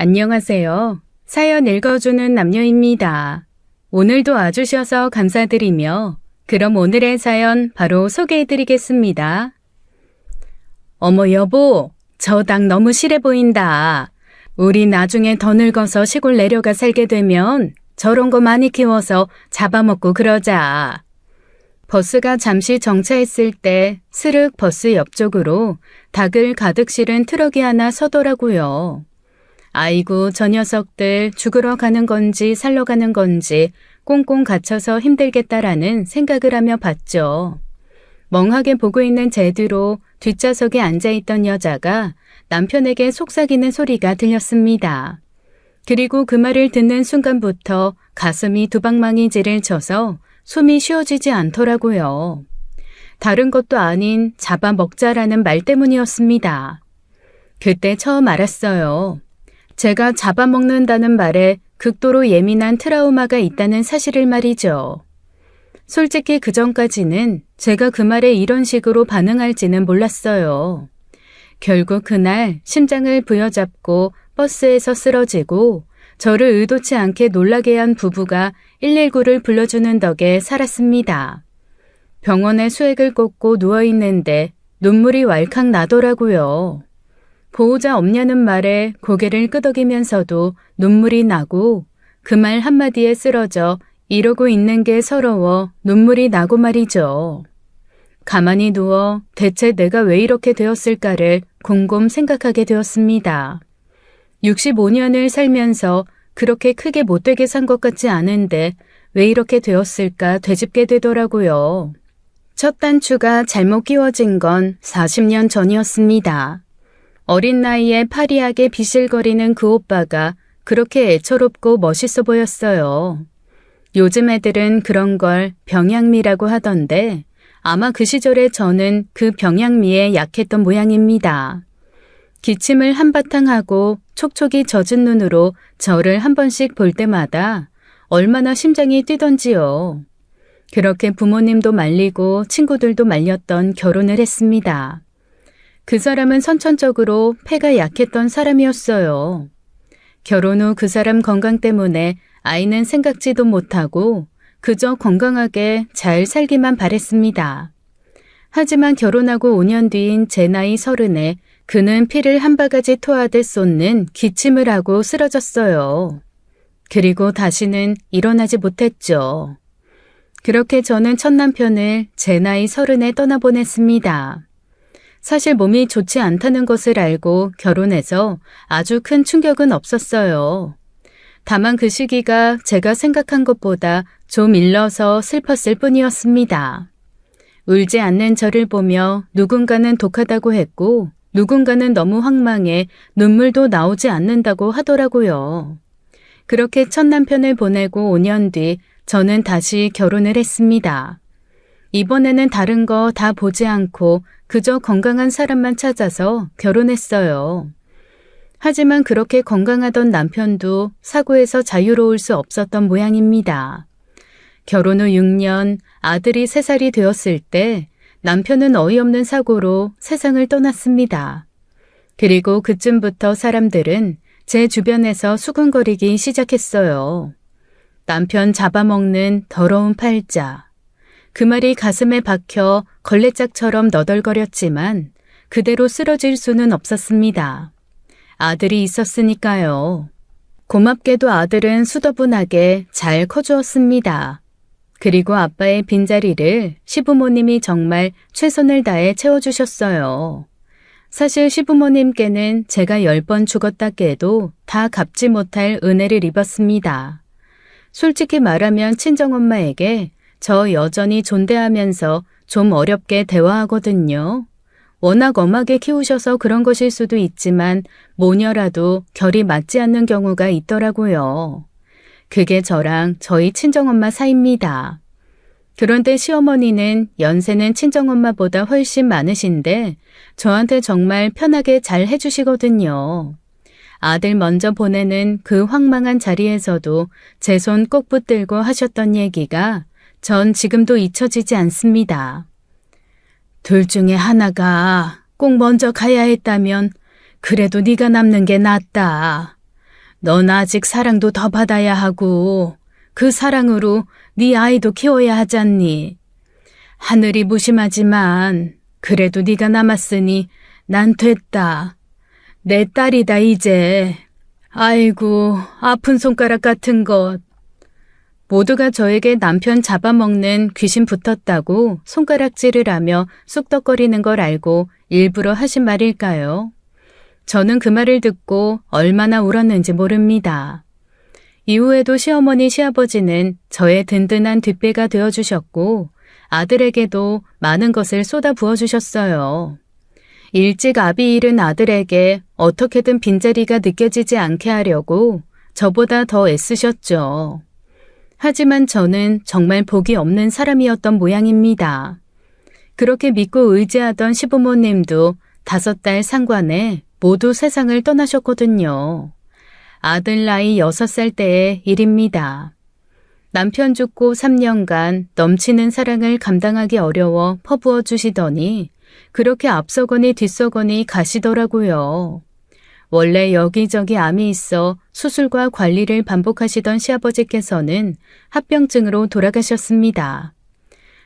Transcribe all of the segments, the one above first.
안녕하세요. 사연 읽어주는 남녀입니다. 오늘도 와주셔서 감사드리며 그럼 오늘의 사연 바로 소개해드리겠습니다. 어머 여보, 저 닭 너무 실해 보인다. 우리 나중에 더 늙어서 시골 내려가 살게 되면 저런 거 많이 키워서 잡아먹고 그러자. 버스가 잠시 정차했을 때 스륵 버스 옆쪽으로 닭을 가득 실은 트럭이 하나 서더라고요. 아이고 저 녀석들 죽으러 가는 건지 살러 가는 건지 꽁꽁 갇혀서 힘들겠다라는 생각을 하며 봤죠. 멍하게 보고 있는 제 뒤로 뒷좌석에 앉아있던 여자가 남편에게 속삭이는 소리가 들렸습니다. 그리고 그 말을 듣는 순간부터 가슴이 두방망이질을 쳐서 숨이 쉬어지지 않더라고요. 다른 것도 아닌 잡아먹자라는 말 때문이었습니다. 그때 처음 알았어요. 제가 잡아먹는다는 말에 극도로 예민한 트라우마가 있다는 사실을 말이죠. 솔직히 그전까지는 제가 그 말에 이런 식으로 반응할지는 몰랐어요. 결국 그날 심장을 부여잡고 버스에서 쓰러지고 저를 의도치 않게 놀라게 한 부부가 119를 불러주는 덕에 살았습니다. 병원에 수액을 꽂고 누워있는데 눈물이 왈칵 나더라고요. 보호자 없냐는 말에 고개를 끄덕이면서도 눈물이 나고 그 말 한마디에 쓰러져 이러고 있는 게 서러워 눈물이 나고 말이죠. 가만히 누워 대체 내가 왜 이렇게 되었을까를 곰곰 생각하게 되었습니다. 65년을 살면서 그렇게 크게 못되게 산 것 같지 않은데 왜 이렇게 되었을까 되짚게 되더라고요. 첫 단추가 잘못 끼워진 건 40년 전이었습니다. 어린 나이에 파리하게 비실거리는 그 오빠가 그렇게 애처롭고 멋있어 보였어요. 요즘 애들은 그런 걸 병양미라고 하던데 아마 그 시절에 저는 그 병양미에 약했던 모양입니다. 기침을 한바탕 하고 촉촉이 젖은 눈으로 저를 한 번씩 볼 때마다 얼마나 심장이 뛰던지요. 그렇게 부모님도 말리고 친구들도 말렸던 결혼을 했습니다. 그 사람은 선천적으로 폐가 약했던 사람이었어요. 결혼 후 그 사람 건강 때문에 아이는 생각지도 못하고 그저 건강하게 잘 살기만 바랬습니다. 하지만 결혼하고 5년 뒤인 제 나이 30에 그는 피를 한 바가지 토하듯 쏟는 기침을 하고 쓰러졌어요. 그리고 다시는 일어나지 못했죠. 그렇게 저는 첫 남편을 제 나이 30에 떠나보냈습니다. 사실 몸이 좋지 않다는 것을 알고 결혼해서 아주 큰 충격은 없었어요. 다만 그 시기가 제가 생각한 것보다 좀 일러서 슬펐을 뿐이었습니다. 울지 않는 저를 보며 누군가는 독하다고 했고 누군가는 너무 황망해 눈물도 나오지 않는다고 하더라고요. 그렇게 첫 남편을 보내고 5년 뒤 저는 다시 결혼을 했습니다. 이번에는 다른 거 다 보지 않고 그저 건강한 사람만 찾아서 결혼했어요. 하지만 그렇게 건강하던 남편도 사고에서 자유로울 수 없었던 모양입니다. 결혼 후 6년 아들이 3살이 되었을 때 남편은 어이없는 사고로 세상을 떠났습니다. 그리고 그쯤부터 사람들은 제 주변에서 수군거리기 시작했어요. 남편 잡아먹는 더러운 팔자. 그 말이 가슴에 박혀 걸레짝처럼 너덜거렸지만 그대로 쓰러질 수는 없었습니다. 아들이 있었으니까요. 고맙게도 아들은 수더분하게 잘 커주었습니다. 그리고 아빠의 빈자리를 시부모님이 정말 최선을 다해 채워주셨어요. 사실 시부모님께는 제가 10번 죽었다 깨도 다 갚지 못할 은혜를 입었습니다. 솔직히 말하면 친정엄마에게 저 여전히 존대하면서 좀 어렵게 대화하거든요. 워낙 엄하게 키우셔서 그런 것일 수도 있지만 모녀라도 결이 맞지 않는 경우가 있더라고요. 그게 저랑 저희 친정엄마 사이입니다. 그런데 시어머니는 연세는 친정엄마보다 훨씬 많으신데 저한테 정말 편하게 잘 해주시거든요. 아들 먼저 보내는 그 황망한 자리에서도 제 손 꼭 붙들고 하셨던 얘기가 전 지금도 잊혀지지 않습니다. 둘 중에 하나가 꼭 먼저 가야 했다면 그래도 네가 남는 게 낫다. 넌 아직 사랑도 더 받아야 하고 그 사랑으로 네 아이도 키워야 하잖니. 하늘이 무심하지만 그래도 네가 남았으니 난 됐다. 내 딸이다 이제. 아이고 아픈 손가락 같은 것. 모두가 저에게 남편 잡아먹는 귀신 붙었다고 손가락질을 하며 쑥덕거리는 걸 알고 일부러 하신 말일까요? 저는 그 말을 듣고 얼마나 울었는지 모릅니다. 이후에도 시어머니 시아버지는 저의 든든한 뒷배가 되어주셨고 아들에게도 많은 것을 쏟아 부어주셨어요. 일찍 아비 잃은 아들에게 어떻게든 빈자리가 느껴지지 않게 하려고 저보다 더 애쓰셨죠. 하지만 저는 정말 복이 없는 사람이었던 모양입니다. 그렇게 믿고 의지하던 시부모님도 5달 상관에 모두 세상을 떠나셨거든요. 아들 나이 6살 때의 일입니다. 남편 죽고 3년간 넘치는 사랑을 감당하기 어려워 퍼부어 주시더니 그렇게 앞서거니 뒤서거니 가시더라고요. 원래 여기저기 암이 있어 수술과 관리를 반복하시던 시아버지께서는 합병증으로 돌아가셨습니다.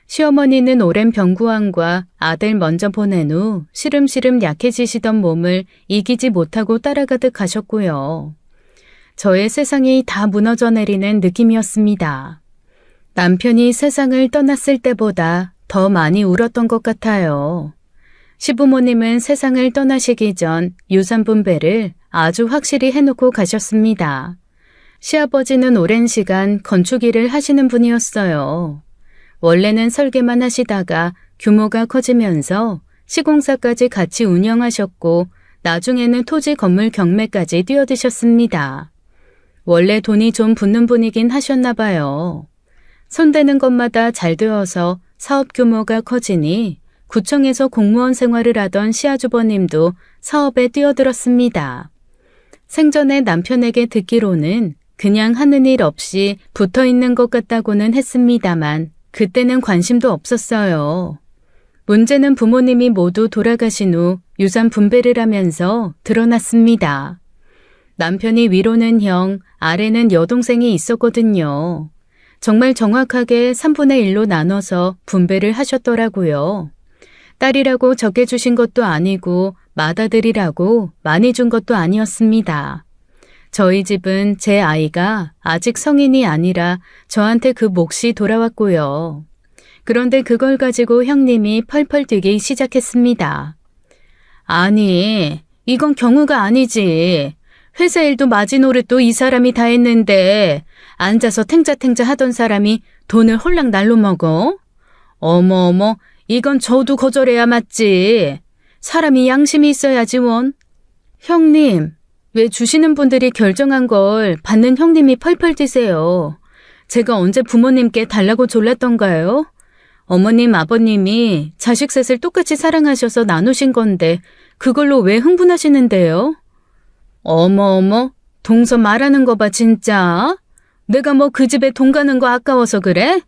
시어머니는 오랜 병구안과 아들 먼저 보낸 후 시름시름 약해지시던 몸을 이기지 못하고 따라가듯 가셨고요. 저의 세상이 다 무너져 내리는 느낌이었습니다. 남편이 세상을 떠났을 때보다 더 많이 울었던 것 같아요. 시부모님은 세상을 떠나시기 전 유산 분배를 아주 확실히 해놓고 가셨습니다. 시아버지는 오랜 시간 건축 일을 하시는 분이었어요. 원래는 설계만 하시다가 규모가 커지면서 시공사까지 같이 운영하셨고 나중에는 토지 건물 경매까지 뛰어드셨습니다. 원래 돈이 좀 붙는 분이긴 하셨나 봐요. 손대는 것마다 잘 되어서 사업 규모가 커지니 구청에서 공무원 생활을 하던 시아주버님도 사업에 뛰어들었습니다. 생전에 남편에게 듣기로는 그냥 하는 일 없이 붙어있는 것 같다고는 했습니다만 그때는 관심도 없었어요. 문제는 부모님이 모두 돌아가신 후 유산 분배를 하면서 드러났습니다. 남편이 위로는 형, 아래는 여동생이 있었거든요. 정말 정확하게 3분의 1로 나눠서 분배를 하셨더라고요. 딸이라고 적게 주신 것도 아니고 맏아들이라고 많이 준 것도 아니었습니다. 저희 집은 제 아이가 아직 성인이 아니라 저한테 그 몫이 돌아왔고요. 그런데 그걸 가지고 형님이 펄펄 뛰기 시작했습니다. 아니, 이건 경우가 아니지. 회사 일도 마지노릇도 이 사람이 다 했는데 앉아서 탱자탱자 하던 사람이 돈을 홀랑 날로 먹어? 어머, 이건 저도 거절해야 맞지. 사람이 양심이 있어야지 원. 형님, 왜 주시는 분들이 결정한 걸 받는 형님이 펄펄 뛰세요. 제가 언제 부모님께 달라고 졸랐던가요? 어머님, 아버님이 자식 셋을 똑같이 사랑하셔서 나누신 건데 그걸로 왜 흥분하시는데요? 어머, 동서 말하는 거 봐 진짜. 내가 뭐 그 집에 돈 가는 거 아까워서 그래?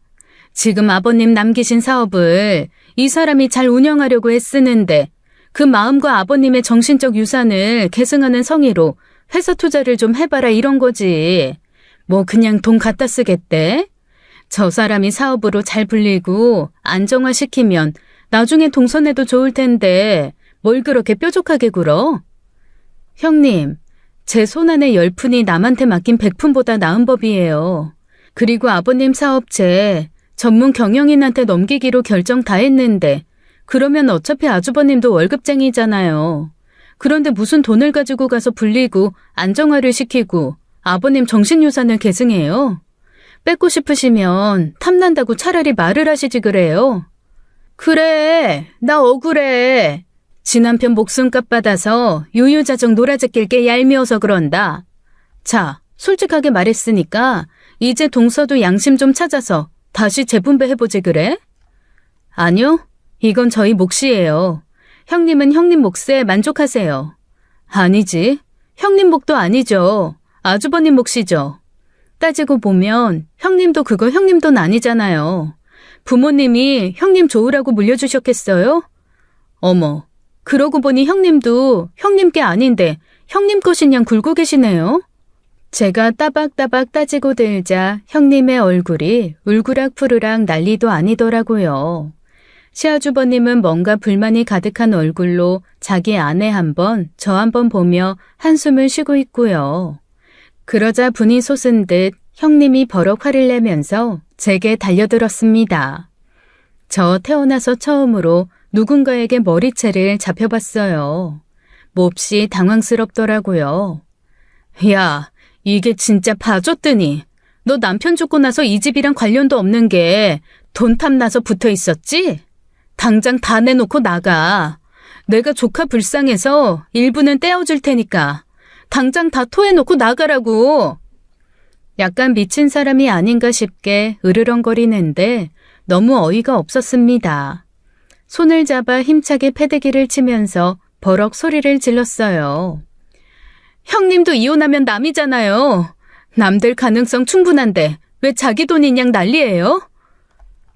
지금 아버님 남기신 사업을 이 사람이 잘 운영하려고 애쓰는데 그 마음과 아버님의 정신적 유산을 계승하는 성의로 회사 투자를 좀 해봐라 이런 거지. 뭐 그냥 돈 갖다 쓰겠대? 저 사람이 사업으로 잘 불리고 안정화시키면 나중에 동선해도 좋을 텐데 뭘 그렇게 뾰족하게 굴어? 형님, 제 손안의 10푼이 남한테 맡긴 100푼보다 나은 법이에요. 그리고 아버님 사업체 전문 경영인한테 넘기기로 결정 다 했는데 그러면 어차피 아주버님도 월급쟁이잖아요. 그런데 무슨 돈을 가지고 가서 불리고 안정화를 시키고 아버님 정신유산을 계승해요? 뺏고 싶으시면 탐난다고 차라리 말을 하시지 그래요. 그래, 나 억울해. 지 남편 목숨값 받아서 유유자적 놀아제낄 게 얄미워서 그런다. 자, 솔직하게 말했으니까 이제 동서도 양심 좀 찾아서 다시 재분배해보지 그래? 아니요, 이건 저희 몫이에요. 형님은 형님 몫에 만족하세요. 아니지, 형님 몫도 아니죠. 아주버님 몫이죠. 따지고 보면 형님도 그거 형님 돈 아니잖아요. 부모님이 형님 좋으라고 물려주셨겠어요? 어머, 그러고 보니 형님도 형님 게 아닌데 형님 것인 양 굴고 계시네요. 제가 따박따박 따지고 들자 형님의 얼굴이 울그락푸르락 난리도 아니더라고요. 시아주버님은 뭔가 불만이 가득한 얼굴로 자기 아내 한 번, 저 한 번 보며 한숨을 쉬고 있고요. 그러자 분이 솟은 듯 형님이 버럭 화를 내면서 제게 달려들었습니다. 저 태어나서 처음으로 누군가에게 머리채를 잡혀봤어요. 몹시 당황스럽더라고요. 야, 이게 진짜 봐줬더니 너 남편 죽고 나서 이 집이랑 관련도 없는 게 돈 탐나서 붙어 있었지? 당장 다 내놓고 나가. 내가 조카 불쌍해서 일부는 떼어줄 테니까 당장 다 토해놓고 나가라고. 약간 미친 사람이 아닌가 싶게 으르렁거리는데 너무 어이가 없었습니다. 손을 잡아 힘차게 패대기를 치면서 버럭 소리를 질렀어요. 형님도 이혼하면 남이잖아요. 남들 가능성 충분한데 왜 자기 돈인 양 난리예요?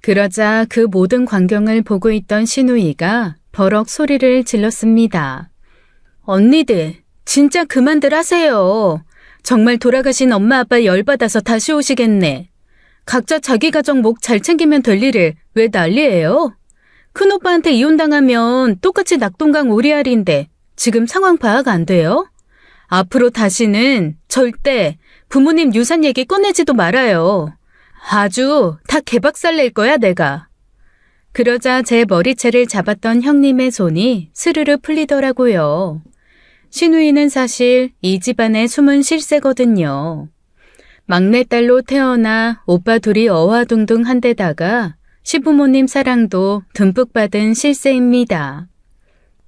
그러자 그 모든 광경을 보고 있던 시누이가 버럭 소리를 질렀습니다. 언니들, 진짜 그만들 하세요. 정말 돌아가신 엄마 아빠 열받아서 다시 오시겠네. 각자 자기 가정 목 잘 챙기면 될 일을 왜 난리예요? 큰오빠한테 이혼당하면 똑같이 낙동강 오리알인데 지금 상황 파악 안 돼요? 앞으로 다시는 절대 부모님 유산 얘기 꺼내지도 말아요. 아주 다 개박살 낼 거야 내가. 그러자 제 머리채를 잡았던 형님의 손이 스르르 풀리더라고요. 시누이는 사실 이 집안의 숨은 실세거든요. 막내딸로 태어나 오빠 둘이 어화둥둥한 데다가 시부모님 사랑도 듬뿍 받은 실세입니다.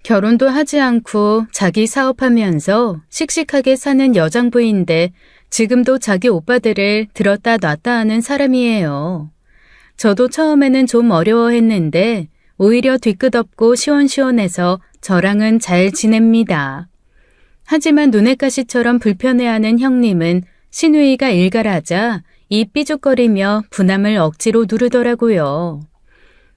결혼도 하지 않고 자기 사업하면서 씩씩하게 사는 여장부인데 지금도 자기 오빠들을 들었다 놨다 하는 사람이에요. 저도 처음에는 좀 어려워했는데 오히려 뒤끝없고 시원시원해서 저랑은 잘 지냅니다. 하지만 눈엣가시처럼 불편해하는 형님은 시누이가 일갈하자 입 삐죽거리며 분함을 억지로 누르더라고요.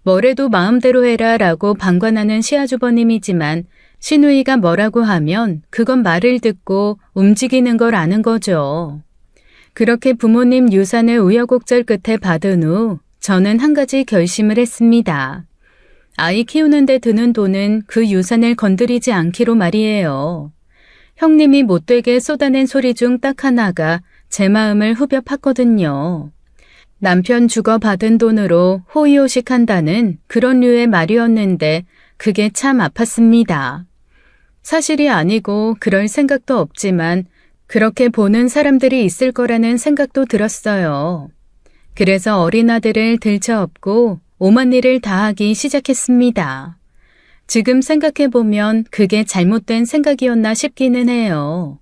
뭐래도 마음대로 해라 라고 방관하는 시아주버님이지만 시누이가 뭐라고 하면 그건 말을 듣고 움직이는 걸 아는 거죠. 그렇게 부모님 유산을 우여곡절 끝에 받은 후 저는 한 가지 결심을 했습니다. 아이 키우는데 드는 돈은 그 유산을 건드리지 않기로 말이에요. 형님이 못되게 쏟아낸 소리 중 딱 하나가 제 마음을 후벼 팠거든요. 남편 주거 받은 돈으로 호의호식한다는 그런 류의 말이었는데 그게 참 아팠습니다. 사실이 아니고 그럴 생각도 없지만 그렇게 보는 사람들이 있을 거라는 생각도 들었어요. 그래서 어린 아들을 들쳐업고 오만 일을 다 하기 시작했습니다. 지금 생각해보면 그게 잘못된 생각이었나 싶기는 해요.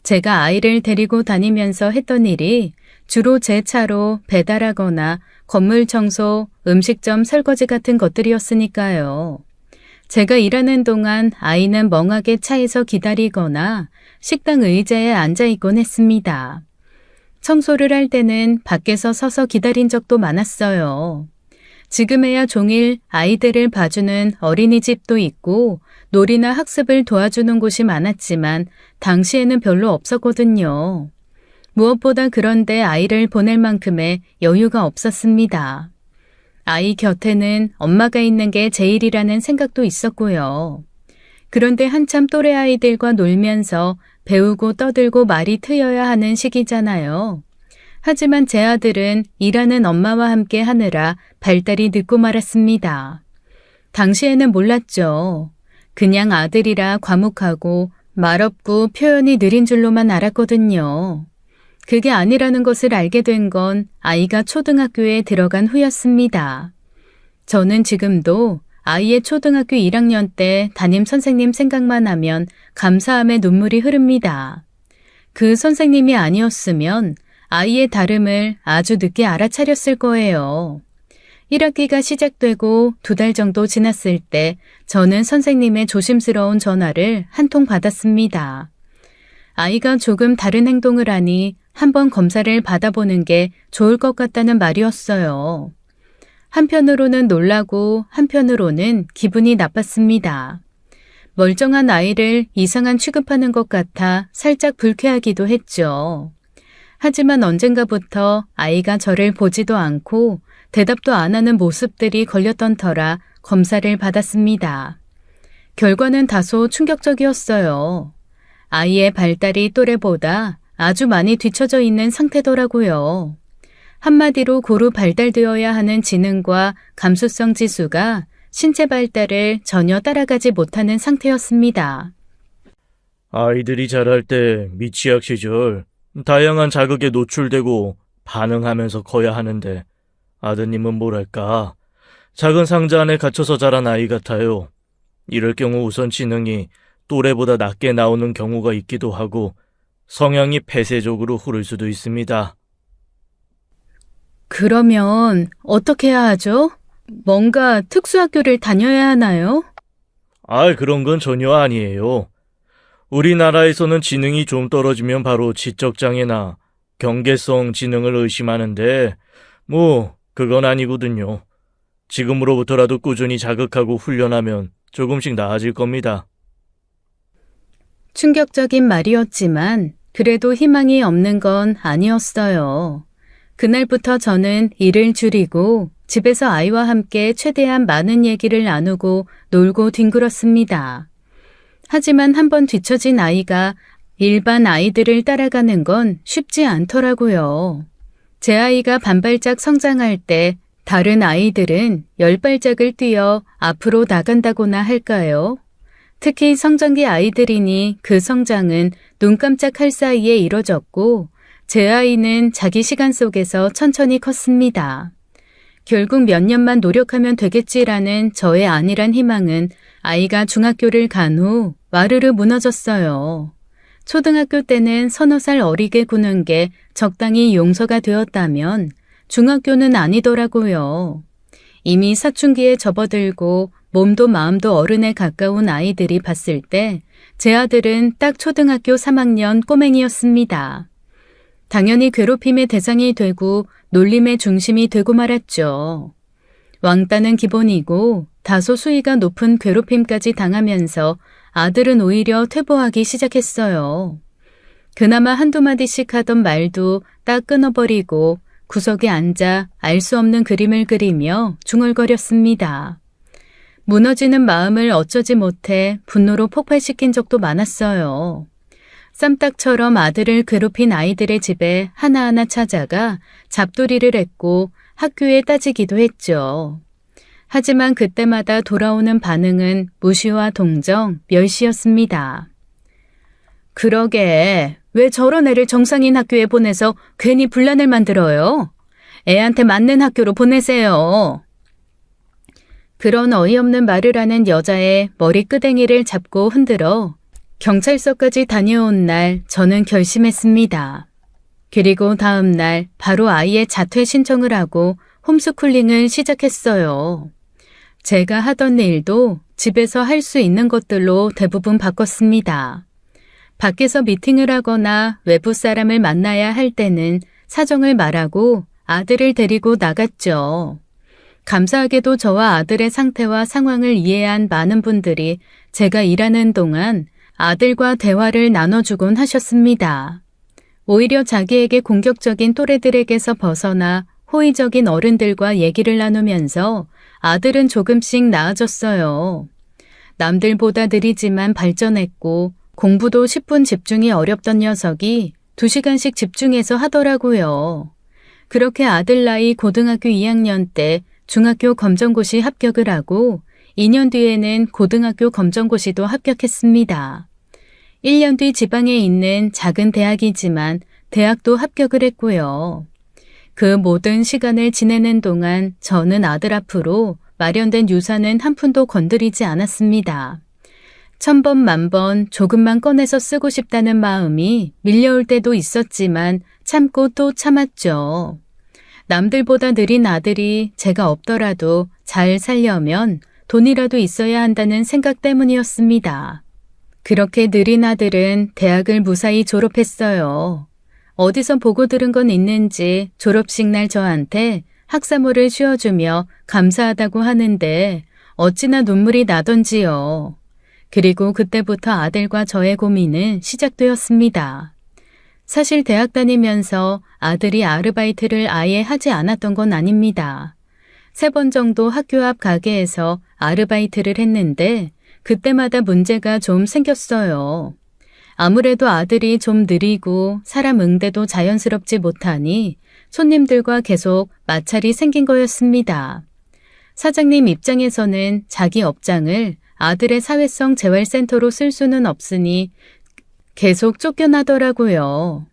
제가 아이를 데리고 다니면서 했던 일이 주로 제 차로 배달하거나 건물 청소, 음식점 설거지 같은 것들이었으니까요. 제가 일하는 동안 아이는 멍하게 차에서 기다리거나 식당 의자에 앉아있곤 했습니다. 청소를 할 때는 밖에서 서서 기다린 적도 많았어요. 지금에야 종일 아이들을 봐주는 어린이집도 있고 놀이나 학습을 도와주는 곳이 많았지만 당시에는 별로 없었거든요. 무엇보다 그런데 아이를 보낼 만큼의 여유가 없었습니다. 아이 곁에는 엄마가 있는 게 제일이라는 생각도 있었고요. 그런데 한참 또래 아이들과 놀면서 배우고 떠들고 말이 트여야 하는 시기잖아요. 하지만 제 아들은 일하는 엄마와 함께 하느라 발달이 늦고 말았습니다. 당시에는 몰랐죠. 그냥 아들이라 과묵하고 말없고 표현이 느린 줄로만 알았거든요. 그게 아니라는 것을 알게 된 건 아이가 초등학교에 들어간 후였습니다. 저는 지금도 아이의 초등학교 1학년 때 담임 선생님 생각만 하면 감사함에 눈물이 흐릅니다. 그 선생님이 아니었으면 아이의 다름을 아주 늦게 알아차렸을 거예요. 1학기가 시작되고 2달 정도 지났을 때 저는 선생님의 조심스러운 전화를 한 통 받았습니다. 아이가 조금 다른 행동을 하니 한번 검사를 받아보는 게 좋을 것 같다는 말이었어요. 한편으로는 놀라고 한편으로는 기분이 나빴습니다. 멀쩡한 아이를 이상한 취급하는 것 같아 살짝 불쾌하기도 했죠. 하지만 언젠가부터 아이가 저를 보지도 않고 대답도 안 하는 모습들이 걸렸던 터라 검사를 받았습니다. 결과는 다소 충격적이었어요. 아이의 발달이 또래보다 아주 많이 뒤처져 있는 상태더라고요. 한마디로 고루 발달되어야 하는 지능과 감수성 지수가 신체 발달을 전혀 따라가지 못하는 상태였습니다. 아이들이 자랄 때 미취학 시절 다양한 자극에 노출되고 반응하면서 커야 하는데 아드님은 뭐랄까 작은 상자 안에 갇혀서 자란 아이 같아요. 이럴 경우 우선 지능이 또래보다 낮게 나오는 경우가 있기도 하고 성향이 폐쇄적으로 흐를 수도 있습니다. 그러면 어떻게 해야 하죠? 뭔가 특수학교를 다녀야 하나요? 그런 건 전혀 아니에요. 우리나라에서는 지능이 좀 떨어지면 바로 지적장애나 경계성 지능을 의심하는데 그건 아니거든요. 지금으로부터라도 꾸준히 자극하고 훈련하면 조금씩 나아질 겁니다. 충격적인 말이었지만 그래도 희망이 없는 건 아니었어요. 그날부터 저는 일을 줄이고 집에서 아이와 함께 최대한 많은 얘기를 나누고 놀고 뒹굴었습니다. 하지만 한번 뒤처진 아이가 일반 아이들을 따라가는 건 쉽지 않더라고요. 제 아이가 반발짝 성장할 때 다른 아이들은 10발짝을 뛰어 앞으로 나간다고나 할까요? 특히 성장기 아이들이니 그 성장은 눈 깜짝할 사이에 이뤄졌고 제 아이는 자기 시간 속에서 천천히 컸습니다. 결국 몇 년만 노력하면 되겠지라는 저의 안일한 희망은 아이가 중학교를 간 후 와르르 무너졌어요. 초등학교 때는 서너 살 어리게 구는 게 적당히 용서가 되었다면 중학교는 아니더라고요. 이미 사춘기에 접어들고 몸도 마음도 어른에 가까운 아이들이 봤을 때 제 아들은 딱 초등학교 3학년 꼬맹이였습니다. 당연히 괴롭힘의 대상이 되고 놀림의 중심이 되고 말았죠. 왕따는 기본이고 다소 수위가 높은 괴롭힘까지 당하면서 아들은 오히려 퇴보하기 시작했어요. 그나마 한두 마디씩 하던 말도 딱 끊어버리고 구석에 앉아 알 수 없는 그림을 그리며 중얼거렸습니다. 무너지는 마음을 어쩌지 못해 분노로 폭발시킨 적도 많았어요. 쌈딱처럼 아들을 괴롭힌 아이들의 집에 하나하나 찾아가 잡돌이를 했고 학교에 따지기도 했죠. 하지만 그때마다 돌아오는 반응은 무시와 동정, 멸시였습니다. 그러게 왜 저런 애를 정상인 학교에 보내서 괜히 분란을 만들어요? 애한테 맞는 학교로 보내세요. 그런 어이없는 말을 하는 여자의 머리끄댕이를 잡고 흔들어 경찰서까지 다녀온 날 저는 결심했습니다. 그리고 다음 날 바로 아이의 자퇴 신청을 하고 홈스쿨링을 시작했어요. 제가 하던 일도 집에서 할 수 있는 것들로 대부분 바꿨습니다. 밖에서 미팅을 하거나 외부 사람을 만나야 할 때는 사정을 말하고 아들을 데리고 나갔죠. 감사하게도 저와 아들의 상태와 상황을 이해한 많은 분들이 제가 일하는 동안 아들과 대화를 나눠주곤 하셨습니다. 오히려 자기에게 공격적인 또래들에게서 벗어나 호의적인 어른들과 얘기를 나누면서 아들은 조금씩 나아졌어요. 남들보다 느리지만 발전했고 공부도 10분 집중이 어렵던 녀석이 2시간씩 집중해서 하더라고요. 그렇게 아들 나이 고등학교 2학년 때 중학교 검정고시 합격을 하고 2년 뒤에는 고등학교 검정고시도 합격했습니다. 1년 뒤 지방에 있는 작은 대학이지만 대학도 합격을 했고요. 그 모든 시간을 지내는 동안 저는 아들 앞으로 마련된 유산은 한 푼도 건드리지 않았습니다. 1000번 만번 조금만 꺼내서 쓰고 싶다는 마음이 밀려올 때도 있었지만 참고 또 참았죠. 남들보다 느린 아들이 제가 없더라도 잘 살려면 돈이라도 있어야 한다는 생각 때문이었습니다. 그렇게 느린 아들은 대학을 무사히 졸업했어요. 어디서 보고 들은 건 있는지 졸업식 날 저한테 학사모를 씌워주며 감사하다고 하는데 어찌나 눈물이 나던지요. 그리고 그때부터 아들과 저의 고민은 시작되었습니다. 사실 대학 다니면서 아들이 아르바이트를 아예 하지 않았던 건 아닙니다. 3번 정도 학교 앞 가게에서 아르바이트를 했는데 그때마다 문제가 좀 생겼어요. 아무래도 아들이 좀 느리고 사람 응대도 자연스럽지 못하니 손님들과 계속 마찰이 생긴 거였습니다. 사장님 입장에서는 자기 업장을 아들의 사회성 재활센터로 쓸 수는 없으니 계속 쫓겨나더라고요.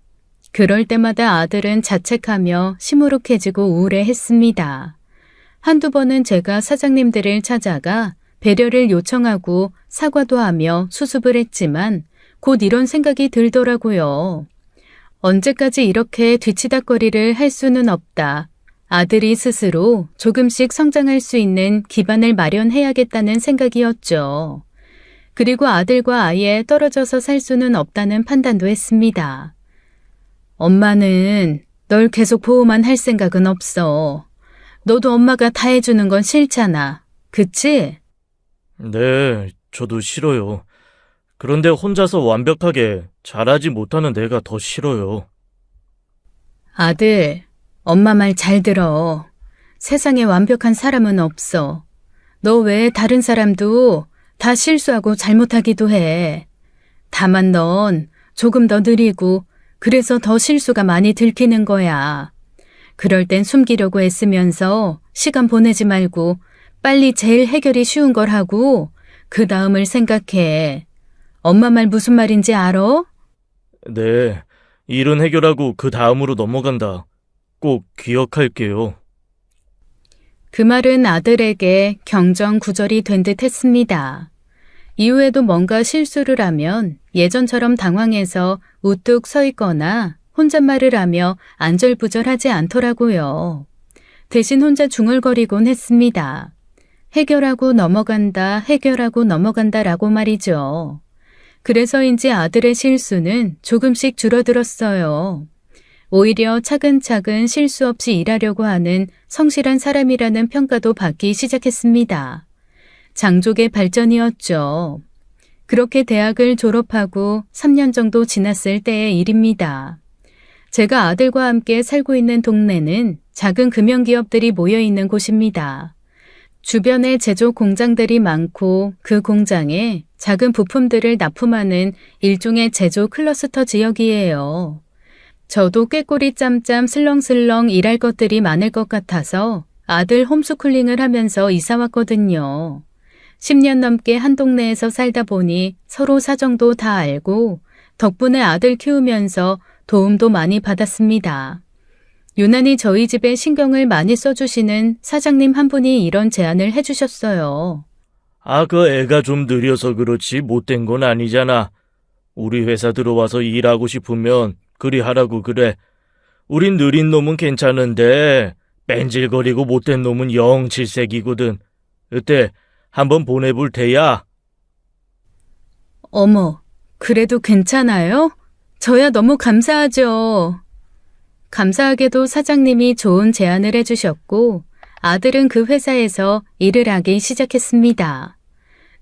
그럴 때마다 아들은 자책하며 시무룩해지고 우울해했습니다. 한두 번은 제가 사장님들을 찾아가 배려를 요청하고 사과도 하며 수습을 했지만 곧 이런 생각이 들더라고요. 언제까지 이렇게 뒤치다꺼리를 할 수는 없다. 아들이 스스로 조금씩 성장할 수 있는 기반을 마련해야겠다는 생각이었죠. 그리고 아들과 아예 떨어져서 살 수는 없다는 판단도 했습니다. 엄마는 널 계속 보호만 할 생각은 없어. 너도 엄마가 다 해주는 건 싫잖아. 그치? 네, 저도 싫어요. 그런데 혼자서 완벽하게 잘하지 못하는 내가 더 싫어요. 아들, 엄마 말 잘 들어. 세상에 완벽한 사람은 없어. 너 외에 다른 사람도 다 실수하고 잘못하기도 해. 다만 넌 조금 더 느리고 그래서 더 실수가 많이 들키는 거야. 그럴 땐 숨기려고 애쓰면서 시간 보내지 말고 빨리 제일 해결이 쉬운 걸 하고 그 다음을 생각해. 엄마 말 무슨 말인지 알아? 네, 일은 해결하고 그 다음으로 넘어간다. 꼭 기억할게요. 그 말은 아들에게 경정구절이 된 듯 했습니다. 이후에도 뭔가 실수를 하면 예전처럼 당황해서 우뚝 서 있거나 혼잣말을 하며 안절부절하지 않더라고요. 대신 혼자 중얼거리곤 했습니다. 해결하고 넘어간다, 해결하고 넘어간다라고 말이죠. 그래서인지 아들의 실수는 조금씩 줄어들었어요. 오히려 차근차근 실수 없이 일하려고 하는 성실한 사람이라는 평가도 받기 시작했습니다. 장족의 발전이었죠. 그렇게 대학을 졸업하고 3년 정도 지났을 때의 일입니다. 제가 아들과 함께 살고 있는 동네는 작은 금연기업들이 모여있는 곳입니다. 주변에 제조 공장들이 많고 그 공장에 작은 부품들을 납품하는 일종의 제조 클러스터 지역이에요. 저도 꾀꼬리 짬짬 슬렁슬렁 일할 것들이 많을 것 같아서 아들 홈스쿨링을 하면서 이사 왔거든요. 10년 넘게 한 동네에서 살다 보니 서로 사정도 다 알고 덕분에 아들 키우면서 도움도 많이 받았습니다. 유난히 저희 집에 신경을 많이 써주시는 사장님 한 분이 이런 제안을 해주셨어요. 그 애가 좀 느려서 그렇지 못된 건 아니잖아. 우리 회사 들어와서 일하고 싶으면 그리 하라고 그래. 우린 느린 놈은 괜찮은데 뺀질거리고 못된 놈은 영 질색이거든. 어때? 한번 보내볼 테야. 어머, 그래도 괜찮아요? 저야 너무 감사하죠. 감사하게도 사장님이 좋은 제안을 해주셨고 아들은 그 회사에서 일을 하기 시작했습니다.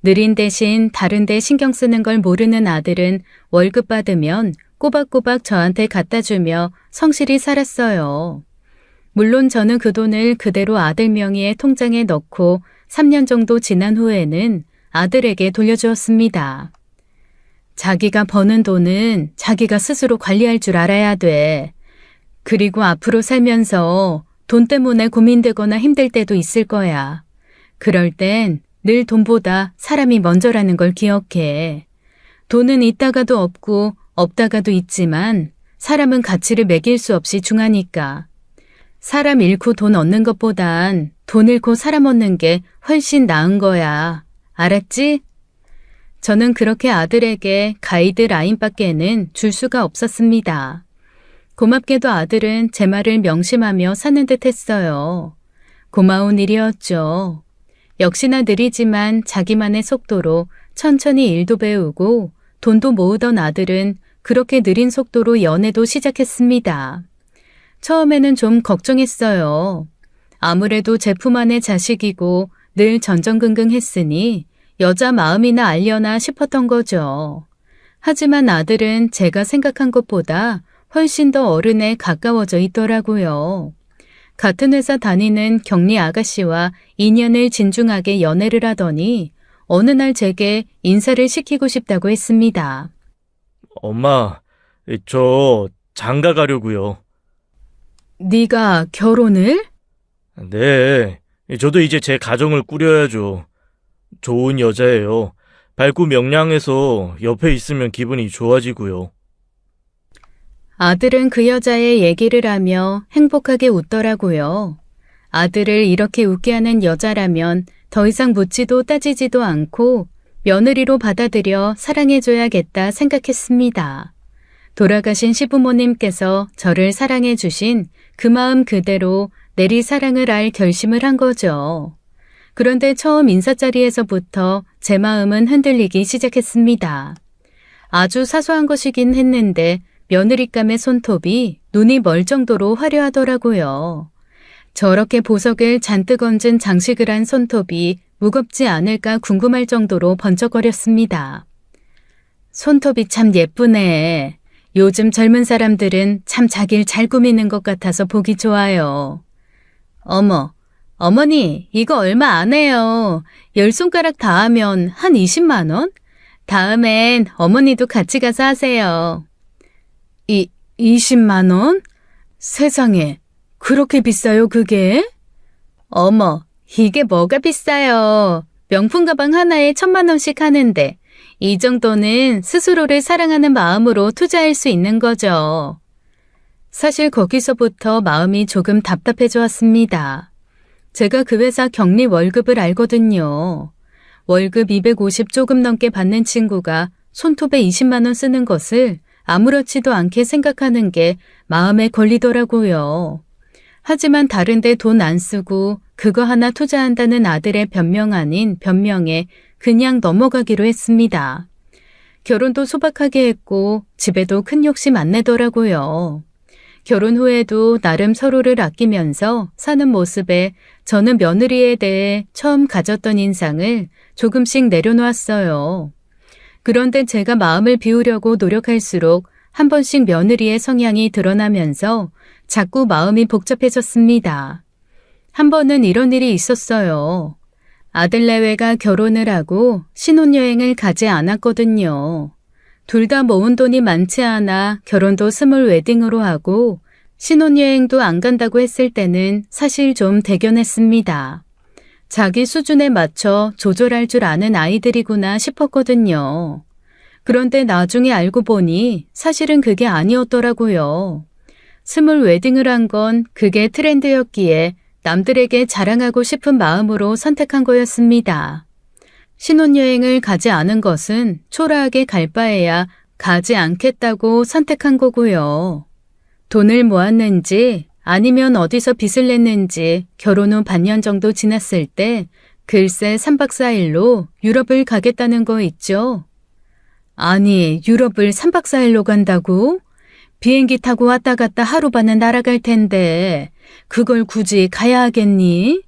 느린 대신 다른 데 신경 쓰는 걸 모르는 아들은 월급 받으면 꼬박꼬박 저한테 갖다 주며 성실히 살았어요. 물론 저는 그 돈을 그대로 아들 명의의 통장에 넣고 3년 정도 지난 후에는 아들에게 돌려주었습니다. 자기가 버는 돈은 자기가 스스로 관리할 줄 알아야 돼. 그리고 앞으로 살면서 돈 때문에 고민되거나 힘들 때도 있을 거야. 그럴 땐 늘 돈보다 사람이 먼저라는 걸 기억해. 돈은 있다가도 없고 없다가도 있지만 사람은 가치를 매길 수 없이 중하니까. 사람 잃고 돈 얻는 것보단 돈 잃고 사람 얻는 게 훨씬 나은 거야. 알았지? 저는 그렇게 아들에게 가이드 라인밖에는 줄 수가 없었습니다. 고맙게도 아들은 제 말을 명심하며 사는 듯 했어요. 고마운 일이었죠. 역시나 느리지만 자기만의 속도로 천천히 일도 배우고 돈도 모으던 아들은 그렇게 느린 속도로 연애도 시작했습니다. 처음에는 좀 걱정했어요. 아무래도 제품 안의 자식이고 늘 전전긍긍했으니 여자 마음이나 알려나 싶었던 거죠. 하지만 아들은 제가 생각한 것보다 훨씬 더 어른에 가까워져 있더라고요. 같은 회사 다니는 격리 아가씨와 인연을 진중하게 연애를 하더니 어느 날 제게 인사를 시키고 싶다고 했습니다. 엄마, 저 장가 가려고요. 네가 결혼을? 네, 저도 이제 제 가정을 꾸려야죠. 좋은 여자예요. 밝고 명랑해서 옆에 있으면 기분이 좋아지고요. 아들은 그 여자의 얘기를 하며 행복하게 웃더라고요. 아들을 이렇게 웃게 하는 여자라면 더 이상 묻지도 따지지도 않고 며느리로 받아들여 사랑해줘야겠다 생각했습니다. 돌아가신 시부모님께서 저를 사랑해 주신 그 마음 그대로 내리 사랑을 알 결심을 한 거죠. 그런데 처음 인사자리에서부터 제 마음은 흔들리기 시작했습니다. 아주 사소한 것이긴 했는데 며느리감의 손톱이 눈이 멀 정도로 화려하더라고요. 저렇게 보석을 잔뜩 얹은 장식을 한 손톱이 무겁지 않을까 궁금할 정도로 번쩍거렸습니다. 손톱이 참 예쁘네. 요즘 젊은 사람들은 참 자기를 잘 꾸미는 것 같아서 보기 좋아요. 어머, 어머니, 이거 얼마 안 해요. 10손가락 다 하면 한 20만 원? 다음엔 어머니도 같이 가서 하세요. 20만 원? 세상에, 그렇게 비싸요, 그게? 어머, 이게 뭐가 비싸요. 명품 가방 하나에 1,000만 원씩 하는데 이 정도는 스스로를 사랑하는 마음으로 투자할 수 있는 거죠. 사실 거기서부터 마음이 조금 답답해져 왔습니다. 제가 그 회사 격리 월급을 알거든요. 월급 250 조금 넘게 받는 친구가 손톱에 20만 원 쓰는 것을 아무렇지도 않게 생각하는 게 마음에 걸리더라고요. 하지만 다른데 돈 안 쓰고 그거 하나 투자한다는 아들의 변명 아닌 변명에 그냥 넘어가기로 했습니다. 결혼도 소박하게 했고 집에도 큰 욕심 안 내더라고요. 결혼 후에도 나름 서로를 아끼면서 사는 모습에 저는 며느리에 대해 처음 가졌던 인상을 조금씩 내려놓았어요. 그런데 제가 마음을 비우려고 노력할수록 한 번씩 며느리의 성향이 드러나면서 자꾸 마음이 복잡해졌습니다. 한 번은 이런 일이 있었어요. 아들내외가 결혼을 하고 신혼여행을 가지 않았거든요. 둘 다 모은 돈이 많지 않아 결혼도 스몰 웨딩으로 하고 신혼여행도 안 간다고 했을 때는 사실 좀 대견했습니다. 자기 수준에 맞춰 조절할 줄 아는 아이들이구나 싶었거든요. 그런데 나중에 알고 보니 사실은 그게 아니었더라고요. 스몰 웨딩을 한 건 그게 트렌드였기에 남들에게 자랑하고 싶은 마음으로 선택한 거였습니다. 신혼여행을 가지 않은 것은 초라하게 갈 바에야 가지 않겠다고 선택한 거고요. 돈을 모았는지 아니면 어디서 빚을 냈는지 결혼 후 반년 정도 지났을 때 글쎄 3박 4일로 유럽을 가겠다는 거 있죠? 아니, 유럽을 3박 4일로 간다고? 비행기 타고 왔다 갔다 하루 반은 날아갈 텐데 그걸 굳이 가야 하겠니?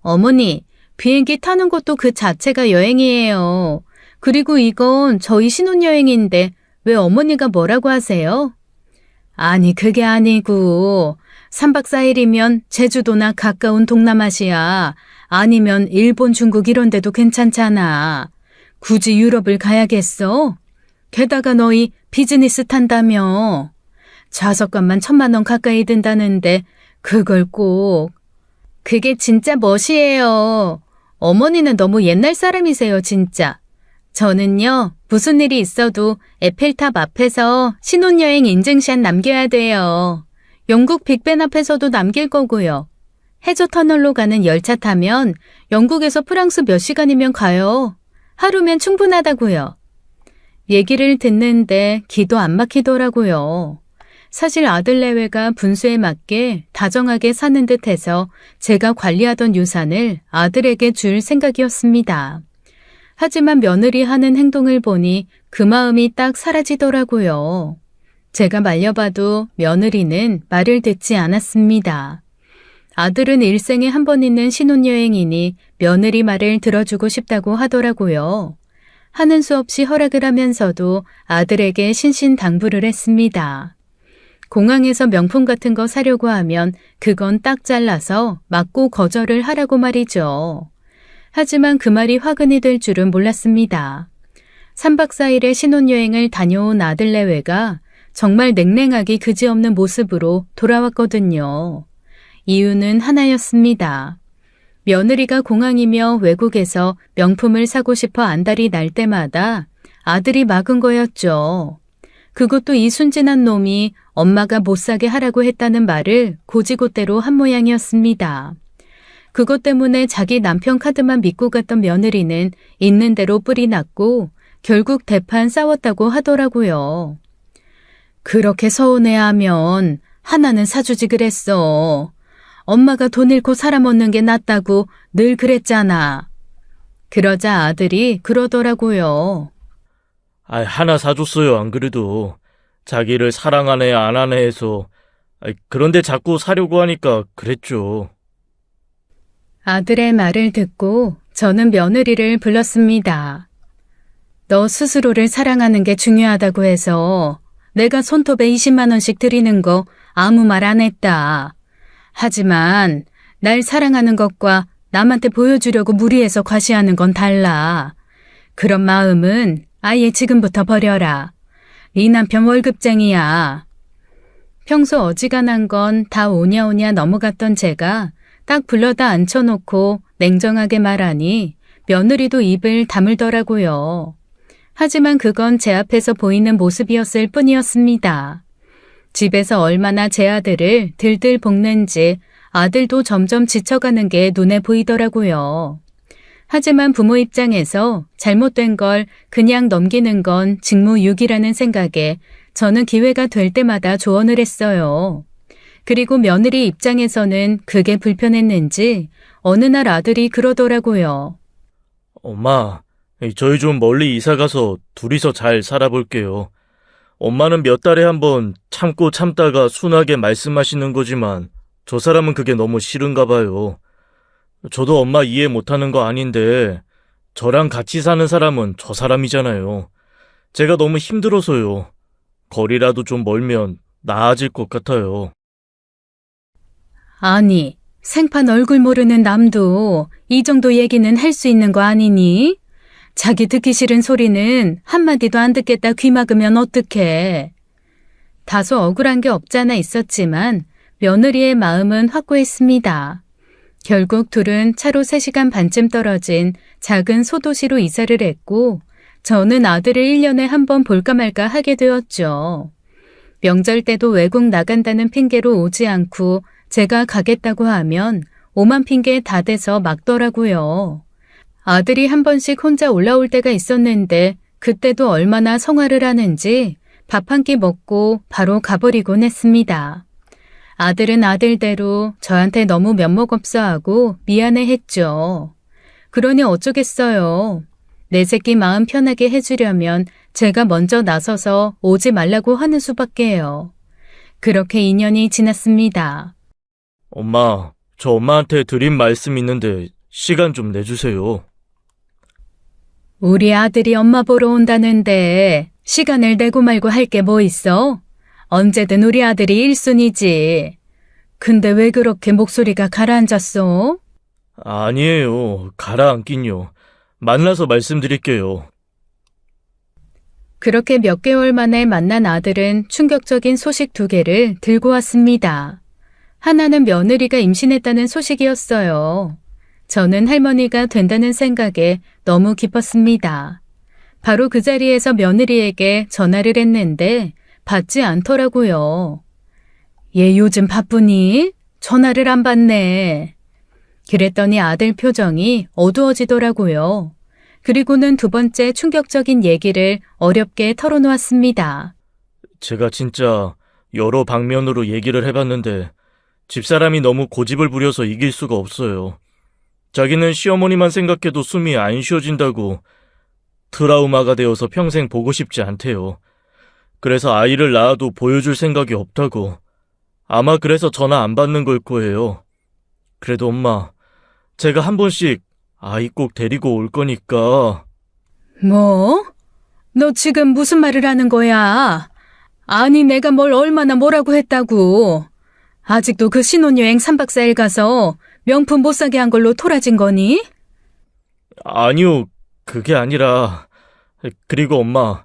어머니, 비행기 타는 것도 그 자체가 여행이에요. 그리고 이건 저희 신혼여행인데 왜 어머니가 뭐라고 하세요? 아니, 그게 아니고 3박 4일이면 제주도나 가까운 동남아시아 아니면 일본, 중국 이런 데도 괜찮잖아. 굳이 유럽을 가야겠어? 게다가 너희 비즈니스 탄다며. 좌석값만 1,000만 원 가까이 든다는데 그걸 꼭. 그게 진짜 멋이에요. 어머니는 너무 옛날 사람이세요, 진짜. 저는요, 무슨 일이 있어도 에펠탑 앞에서 신혼여행 인증샷 남겨야 돼요. 영국 빅벤 앞에서도 남길 거고요. 해저 터널로 가는 열차 타면 영국에서 프랑스 몇 시간이면 가요. 하루면 충분하다고요. 얘기를 듣는데 기도 안 막히더라고요. 사실 아들내외가 분수에 맞게 다정하게 사는 듯해서 제가 관리하던 유산을 아들에게 줄 생각이었습니다. 하지만 며느리 하는 행동을 보니 그 마음이 딱 사라지더라고요. 제가 말려봐도 며느리는 말을 듣지 않았습니다. 아들은 일생에 한 번 있는 신혼여행이니 며느리 말을 들어주고 싶다고 하더라고요. 하는 수 없이 허락을 하면서도 아들에게 신신당부를 했습니다. 공항에서 명품 같은 거 사려고 하면 그건 딱 잘라서 맞고 거절을 하라고 말이죠. 하지만 그 말이 화근이 될 줄은 몰랐습니다. 3박 4일의 신혼여행을 다녀온 아들 내외가 정말 냉랭하기 그지없는 모습으로 돌아왔거든요. 이유는 하나였습니다. 며느리가 공항이며 외국에서 명품을 사고 싶어 안달이 날 때마다 아들이 막은 거였죠. 그것도 이 순진한 놈이 엄마가 못 사게 하라고 했다는 말을 고지고대로 한 모양이었습니다. 그것 때문에 자기 남편 카드만 믿고 갔던 며느리는 있는 대로 뿔이 났고 결국 대판 싸웠다고 하더라고요. 그렇게 서운해하면 하나는 사주지 그랬어. 엄마가 돈 잃고 살아먹는 게 낫다고 늘 그랬잖아. 그러자 아들이 그러더라고요. 하나 사줬어요, 안 그래도. 자기를 사랑하네, 안 하네 해서. 그런데 자꾸 사려고 하니까 그랬죠. 아들의 말을 듣고 저는 며느리를 불렀습니다. 너 스스로를 사랑하는 게 중요하다고 해서 내가 손톱에 20만 원씩 드리는 거 아무 말 안 했다. 하지만 날 사랑하는 것과 남한테 보여주려고 무리해서 과시하는 건 달라. 그런 마음은 아예 지금부터 버려라. 네 남편 월급쟁이야. 평소 어지간한 건 다 오냐오냐 넘어갔던 제가 딱 불러다 앉혀놓고 냉정하게 말하니 며느리도 입을 다물더라고요. 하지만 그건 제 앞에서 보이는 모습이었을 뿐이었습니다. 집에서 얼마나 제 아들을 들들 볶는지 아들도 점점 지쳐가는 게 눈에 보이더라고요. 하지만 부모 입장에서 잘못된 걸 그냥 넘기는 건 직무유기라는 생각에 저는 기회가 될 때마다 조언을 했어요. 그리고 며느리 입장에서는 그게 불편했는지 어느 날 아들이 그러더라고요. 엄마, 저희 좀 멀리 이사 가서 둘이서 잘 살아볼게요. 엄마는 몇 달에 한 번 참고 참다가 순하게 말씀하시는 거지만 저 사람은 그게 너무 싫은가 봐요. 저도 엄마 이해 못하는 거 아닌데 저랑 같이 사는 사람은 저 사람이잖아요. 제가 너무 힘들어서요. 거리라도 좀 멀면 나아질 것 같아요. 아니, 생판 얼굴 모르는 남도 이 정도 얘기는 할 수 있는 거 아니니? 자기 듣기 싫은 소리는 한마디도 안 듣겠다 귀 막으면 어떡해. 다소 억울한 게 없잖아 있었지만 며느리의 마음은 확고했습니다. 결국 둘은 차로 3시간 반쯤 떨어진 작은 소도시로 이사를 했고 저는 아들을 1년에 한 번 볼까 말까 하게 되었죠. 명절 때도 외국 나간다는 핑계로 오지 않고 제가 가겠다고 하면 오만 핑계 다 대서 막더라고요. 아들이 한 번씩 혼자 올라올 때가 있었는데 그때도 얼마나 성화를 하는지 밥 한 끼 먹고 바로 가버리곤 했습니다. 아들은 아들대로 저한테 너무 면목없어하고 미안해했죠. 그러니 어쩌겠어요. 내 새끼 마음 편하게 해주려면 제가 먼저 나서서 오지 말라고 하는 수밖에요. 그렇게 2년이 지났습니다. 엄마, 저 엄마한테 드린 말씀 있는데 시간 좀 내주세요. 우리 아들이 엄마 보러 온다는데 시간을 내고 말고 할 게 뭐 있어? 언제든 우리 아들이 1순위지. 근데 왜 그렇게 목소리가 가라앉았어? 아니에요. 가라앉긴요. 만나서 말씀드릴게요. 그렇게 몇 개월 만에 만난 아들은 충격적인 소식 2개를 들고 왔습니다. 하나는 며느리가 임신했다는 소식이었어요. 저는 할머니가 된다는 생각에 너무 기뻤습니다. 바로 그 자리에서 며느리에게 전화를 했는데 받지 않더라고요. 얘 요즘 바쁘니? 전화를 안 받네. 그랬더니 아들 표정이 어두워지더라고요. 그리고는 2번째 충격적인 얘기를 어렵게 털어놓았습니다. 제가 진짜 여러 방면으로 얘기를 해봤는데 집사람이 너무 고집을 부려서 이길 수가 없어요. 자기는 시어머니만 생각해도 숨이 안 쉬어진다고 트라우마가 되어서 평생 보고 싶지 않대요. 그래서 아이를 낳아도 보여줄 생각이 없다고. 아마 그래서 전화 안 받는 걸 거예요. 그래도 엄마, 제가 한 번씩 아이 꼭 데리고 올 거니까. 뭐? 너 지금 무슨 말을 하는 거야? 아니, 내가 뭘 얼마나 뭐라고 했다고. 아직도 그 신혼여행 3박 4일 가서 명품 못 사게 한 걸로 토라진 거니? 아니요, 그게 아니라. 그리고 엄마,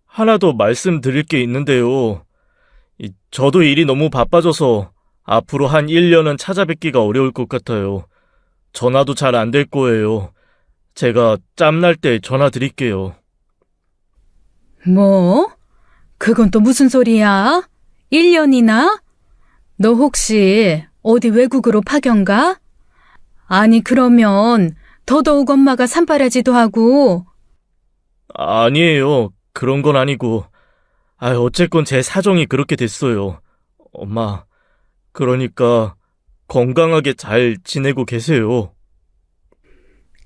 하나 더 말씀드릴 게 있는데요. 저도 일이 너무 바빠져서 앞으로 한 1년은 찾아뵙기가 어려울 것 같아요. 전화도 잘 안 될 거예요. 제가 짬날 때 전화 드릴게요. 뭐? 그건 또 무슨 소리야? 1년이나? 너 혹시 어디 외국으로 파견 가? 아니, 그러면 더더욱 엄마가 산바라지도 하고. 아니에요. 그런 건 아니고. 어쨌건 제 사정이 그렇게 됐어요. 엄마, 그러니까 건강하게 잘 지내고 계세요.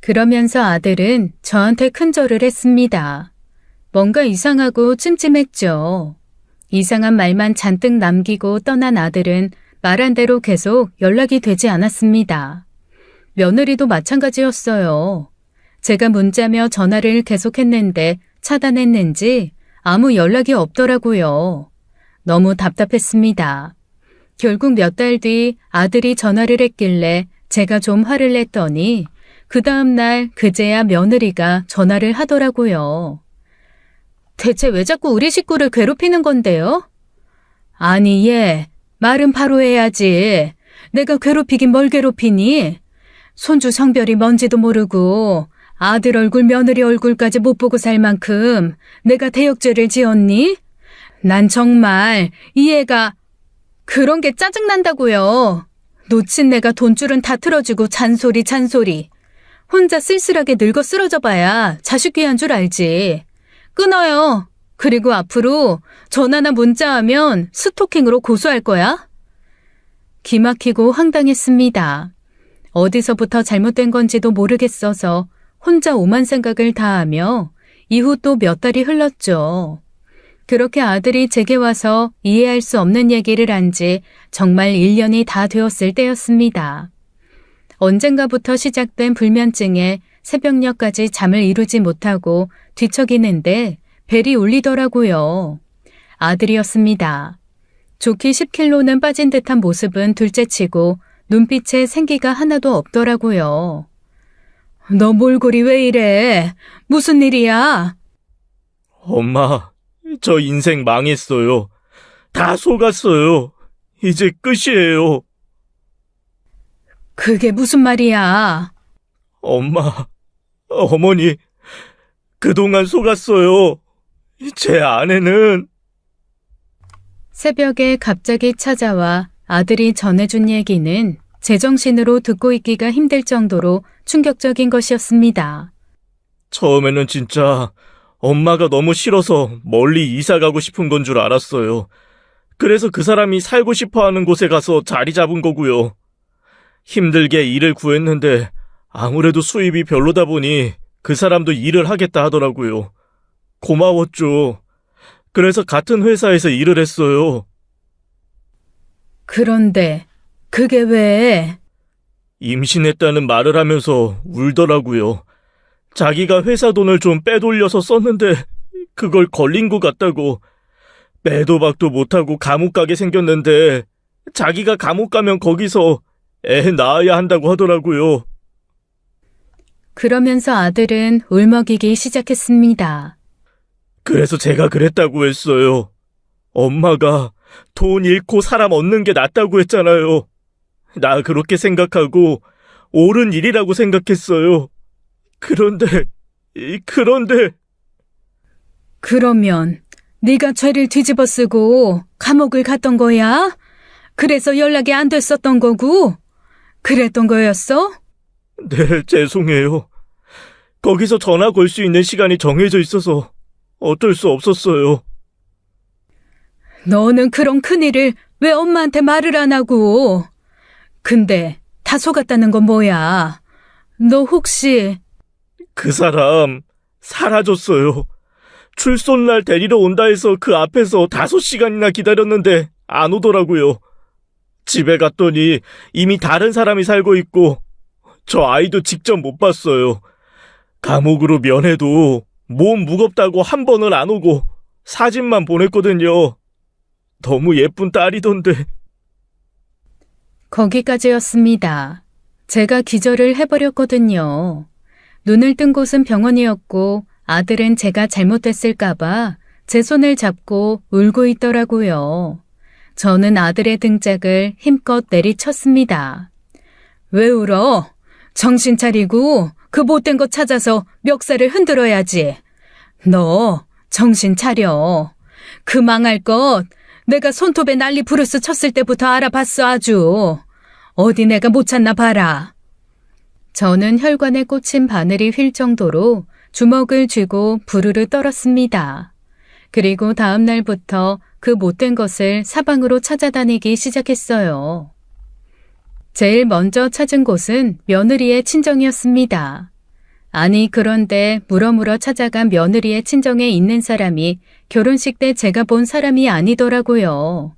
그러면서 아들은 저한테 큰절을 했습니다. 뭔가 이상하고 찜찜했죠. 이상한 말만 잔뜩 남기고 떠난 아들은 말한 대로 계속 연락이 되지 않았습니다. 며느리도 마찬가지였어요. 제가 문자며 전화를 계속했는데 차단했는지 아무 연락이 없더라고요. 너무 답답했습니다. 결국 몇 달 뒤 아들이 전화를 했길래 제가 좀 화를 냈더니 그 다음날 그제야 며느리가 전화를 하더라고요. 대체 왜 자꾸 우리 식구를 괴롭히는 건데요? 아니, 얘 말은 바로 해야지. 내가 괴롭히긴 뭘 괴롭히니? 손주 성별이 뭔지도 모르고 아들 얼굴 며느리 얼굴까지 못 보고 살 만큼 내가 대역죄를 지었니? 난 정말 이 애가 그런 게 짜증난다고요. 놓친 내가 돈줄은 다 틀어주고 잔소리. 혼자 쓸쓸하게 늙어 쓰러져 봐야 자식 귀한 줄 알지. 끊어요. 그리고 앞으로 전화나 문자하면 스토킹으로 고소할 거야. 기막히고 황당했습니다. 어디서부터 잘못된 건지도 모르겠어서 혼자 오만 생각을 다하며 이후 또 몇 달이 흘렀죠. 그렇게 아들이 제게 와서 이해할 수 없는 얘기를 한 지 정말 1년이 다 되었을 때였습니다. 언젠가부터 시작된 불면증에 새벽녘까지 잠을 이루지 못하고 뒤척이는데 벨이 울리더라고요. 아들이었습니다. 좋게 10kg는 빠진 듯한 모습은 둘째치고 눈빛에 생기가 하나도 없더라고요. 너 몰골이 왜 이래? 무슨 일이야? 엄마, 저 인생 망했어요. 다 속았어요. 이제 끝이에요. 그게 무슨 말이야? 엄마, 어머니, 그동안 속았어요. 제 아내는. 새벽에 갑자기 찾아와 아들이 전해준 얘기는 제정신으로 듣고 있기가 힘들 정도로 충격적인 것이었습니다. 처음에는 진짜 엄마가 너무 싫어서 멀리 이사 가고 싶은 건 줄 알았어요. 그래서 그 사람이 살고 싶어 하는 곳에 가서 자리 잡은 거고요. 힘들게 일을 구했는데 아무래도 수입이 별로다 보니 그 사람도 일을 하겠다 하더라고요. 고마웠죠. 그래서 같은 회사에서 일을 했어요. 그런데 그게 왜? 임신했다는 말을 하면서 울더라고요. 자기가 회사 돈을 좀 빼돌려서 썼는데 그걸 걸린 것 같다고. 빼도 박도 못하고 감옥 가게 생겼는데 자기가 감옥 가면 거기서 애 낳아야 한다고 하더라고요. 그러면서 아들은 울먹이기 시작했습니다. 그래서 제가 그랬다고 했어요. 엄마가 돈 잃고 사람 얻는 게 낫다고 했잖아요. 나 그렇게 생각하고 옳은 일이라고 생각했어요. 그런데 그러면 네가 죄를 뒤집어 쓰고 감옥을 갔던 거야? 그래서 연락이 안 됐었던 거고? 그랬던 거였어? 네, 죄송해요. 거기서 전화 걸 수 있는 시간이 정해져 있어서 어쩔 수 없었어요. 너는 그런 큰일을 왜 엄마한테 말을 안 하고? 근데 다 속았다는 건 뭐야? 너 혹시 그 사람 사라졌어요. 출소날 데리러 온다 해서 그 앞에서 5시간이나 기다렸는데 안 오더라고요. 집에 갔더니 이미 다른 사람이 살고 있고 저 아이도 직접 못 봤어요. 감옥으로 면회도 몸 무겁다고 한 번은 안 오고 사진만 보냈거든요. 너무 예쁜 딸이던데. 거기까지였습니다. 제가 기절을 해버렸거든요. 눈을 뜬 곳은 병원이었고 아들은 제가 잘못했을까봐 제 손을 잡고 울고 있더라고요. 저는 아들의 등짝을 힘껏 내리쳤습니다. 왜 울어? 정신 차리고 그 못된 거 찾아서 멱살을 흔들어야지. 너 정신 차려. 그 망할 것 내가 손톱에 난리 부르스 쳤을 때부터 알아봤어 아주. 어디 내가 못 찾나 봐라. 저는 혈관에 꽂힌 바늘이 휠 정도로 주먹을 쥐고 부르르 떨었습니다. 그리고 다음 날부터 그 못된 것을 사방으로 찾아다니기 시작했어요. 제일 먼저 찾은 곳은 며느리의 친정이었습니다. 아니 그런데 물어물어 찾아간 며느리의 친정에 있는 사람이 결혼식 때 제가 본 사람이 아니더라고요.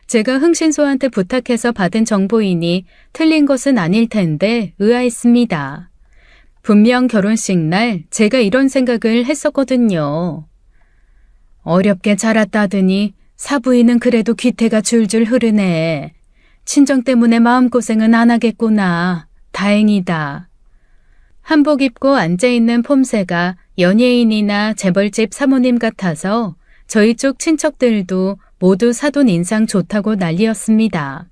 제가 흥신소한테 부탁해서 받은 정보이니 틀린 것은 아닐 텐데 의아했습니다. 분명 결혼식 날 제가 이런 생각을 했었거든요. 어렵게 자랐다더니 사부인은 그래도 귀태가 줄줄 흐르네. 친정 때문에 마음고생은 안 하겠구나. 다행이다. 한복 입고 앉아있는 폼새가 연예인이나 재벌집 사모님 같아서 저희 쪽 친척들도 모두 사돈 인상 좋다고 난리였습니다.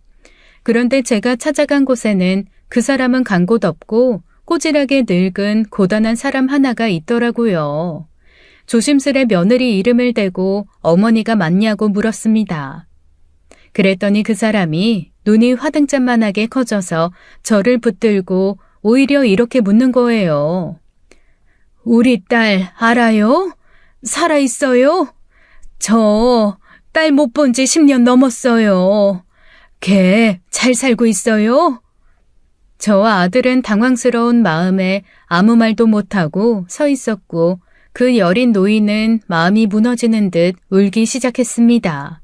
그런데 제가 찾아간 곳에는 그 사람은 간 곳 없고 꼬질하게 늙은 고단한 사람 하나가 있더라고요. 조심스레 며느리 이름을 대고 어머니가 맞냐고 물었습니다. 그랬더니 그 사람이 눈이 화등잔만하게 커져서 저를 붙들고 오히려 이렇게 묻는 거예요. 우리 딸 알아요? 살아있어요? 저 딸 못 본 지 10년 넘었어요. 걔 잘 살고 있어요? 저와 아들은 당황스러운 마음에 아무 말도 못하고 서 있었고 그 여린 노인은 마음이 무너지는 듯 울기 시작했습니다.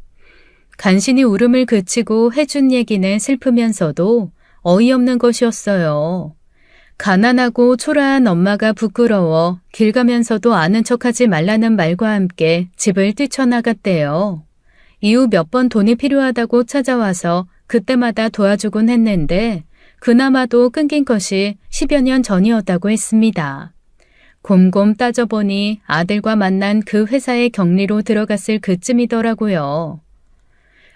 간신히 울음을 그치고 해준 얘기는 슬프면서도 어이없는 것이었어요. 가난하고 초라한 엄마가 부끄러워 길 가면서도 아는 척하지 말라는 말과 함께 집을 뛰쳐나갔대요. 이후 몇 번 돈이 필요하다고 찾아와서 그때마다 도와주곤 했는데 그나마도 끊긴 것이 10여 년 전이었다고 했습니다. 곰곰 따져보니 아들과 만난 그 회사의 격리로 들어갔을 그쯤이더라고요.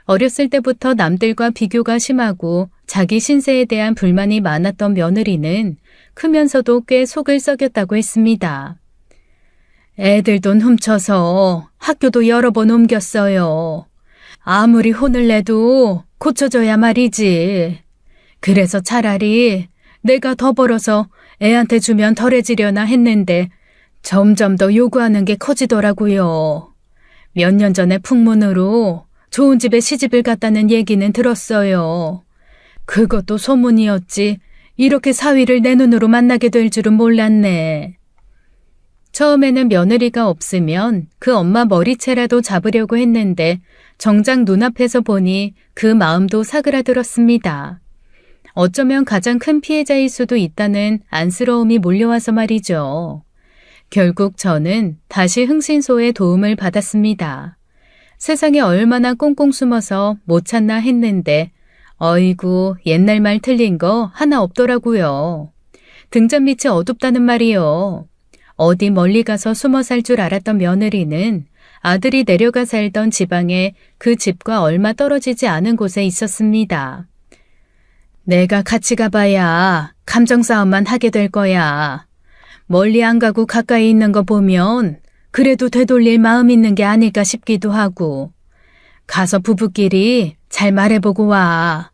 어렸을 때부터 남들과 비교가 심하고 자기 신세에 대한 불만이 많았던 며느리는 크면서도 꽤 속을 썩였다고 했습니다. 애들 돈 훔쳐서 학교도 여러 번 옮겼어요. 아무리 혼을 내도 고쳐줘야 말이지. 그래서 차라리 내가 더 벌어서 애한테 주면 덜해지려나 했는데 점점 더 요구하는 게 커지더라고요. 몇 년 전에 풍문으로 좋은 집에 시집을 갔다는 얘기는 들었어요. 그것도 소문이었지 이렇게 사위를 내 눈으로 만나게 될 줄은 몰랐네. 처음에는 며느리가 없으면 그 엄마 머리채라도 잡으려고 했는데 정작 눈앞에서 보니 그 마음도 사그라들었습니다. 어쩌면 가장 큰 피해자일 수도 있다는 안쓰러움이 몰려와서 말이죠. 결국 저는 다시 흥신소의 도움을 받았습니다. 세상에 얼마나 꽁꽁 숨어서 못 찾나 했는데 어이구 옛날 말 틀린 거 하나 없더라고요. 등잔 밑이 어둡다는 말이요. 어디 멀리 가서 숨어 살 줄 알았던 며느리는 아들이 내려가 살던 지방에 그 집과 얼마 떨어지지 않은 곳에 있었습니다. 내가 같이 가봐야 감정 싸움만 하게 될 거야. 멀리 안 가고 가까이 있는 거 보면 그래도 되돌릴 마음 있는 게 아닐까 싶기도 하고. 가서 부부끼리 잘 말해보고 와.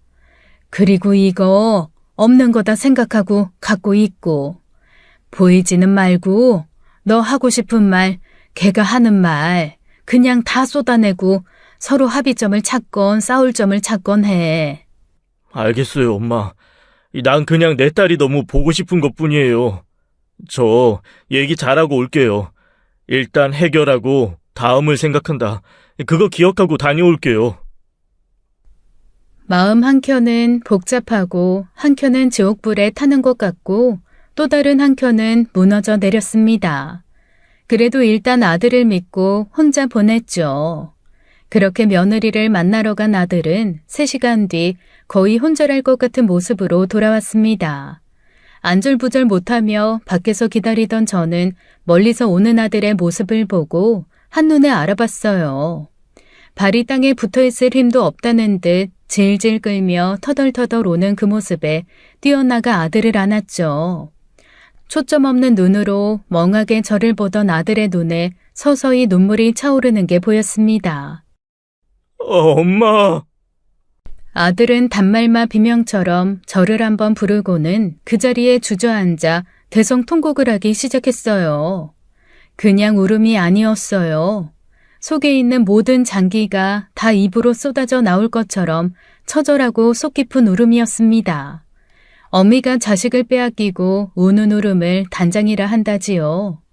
그리고 이거 없는 거다 생각하고 갖고 있고. 보이지는 말고 너 하고 싶은 말, 걔가 하는 말 그냥 다 쏟아내고 서로 합의점을 찾건 싸울 점을 찾건 해. 알겠어요, 엄마. 난 그냥 내 딸이 너무 보고 싶은 것뿐이에요. 저 얘기 잘하고 올게요. 일단 해결하고 다음을 생각한다. 그거 기억하고 다녀올게요. 마음 한켠은 복잡하고 한켠은 지옥불에 타는 것 같고 또 다른 한켠은 무너져 내렸습니다. 그래도 일단 아들을 믿고 혼자 보냈죠. 그렇게 며느리를 만나러 간 아들은 3시간 뒤 거의 혼절할 것 같은 모습으로 돌아왔습니다. 안절부절 못하며 밖에서 기다리던 저는 멀리서 오는 아들의 모습을 보고 한눈에 알아봤어요. 발이 땅에 붙어있을 힘도 없다는 듯 질질 끌며 터덜터덜 오는 그 모습에 뛰어나가 아들을 안았죠. 초점 없는 눈으로 멍하게 저를 보던 아들의 눈에 서서히 눈물이 차오르는 게 보였습니다. 엄마! 아들은 단말마 비명처럼 저를 한번 부르고는 그 자리에 주저앉아 대성통곡을 하기 시작했어요. 그냥 울음이 아니었어요. 속에 있는 모든 장기가 다 입으로 쏟아져 나올 것처럼 처절하고 속 깊은 울음이었습니다. 어미가 자식을 빼앗기고 우는 울음을 단장이라 한다지요.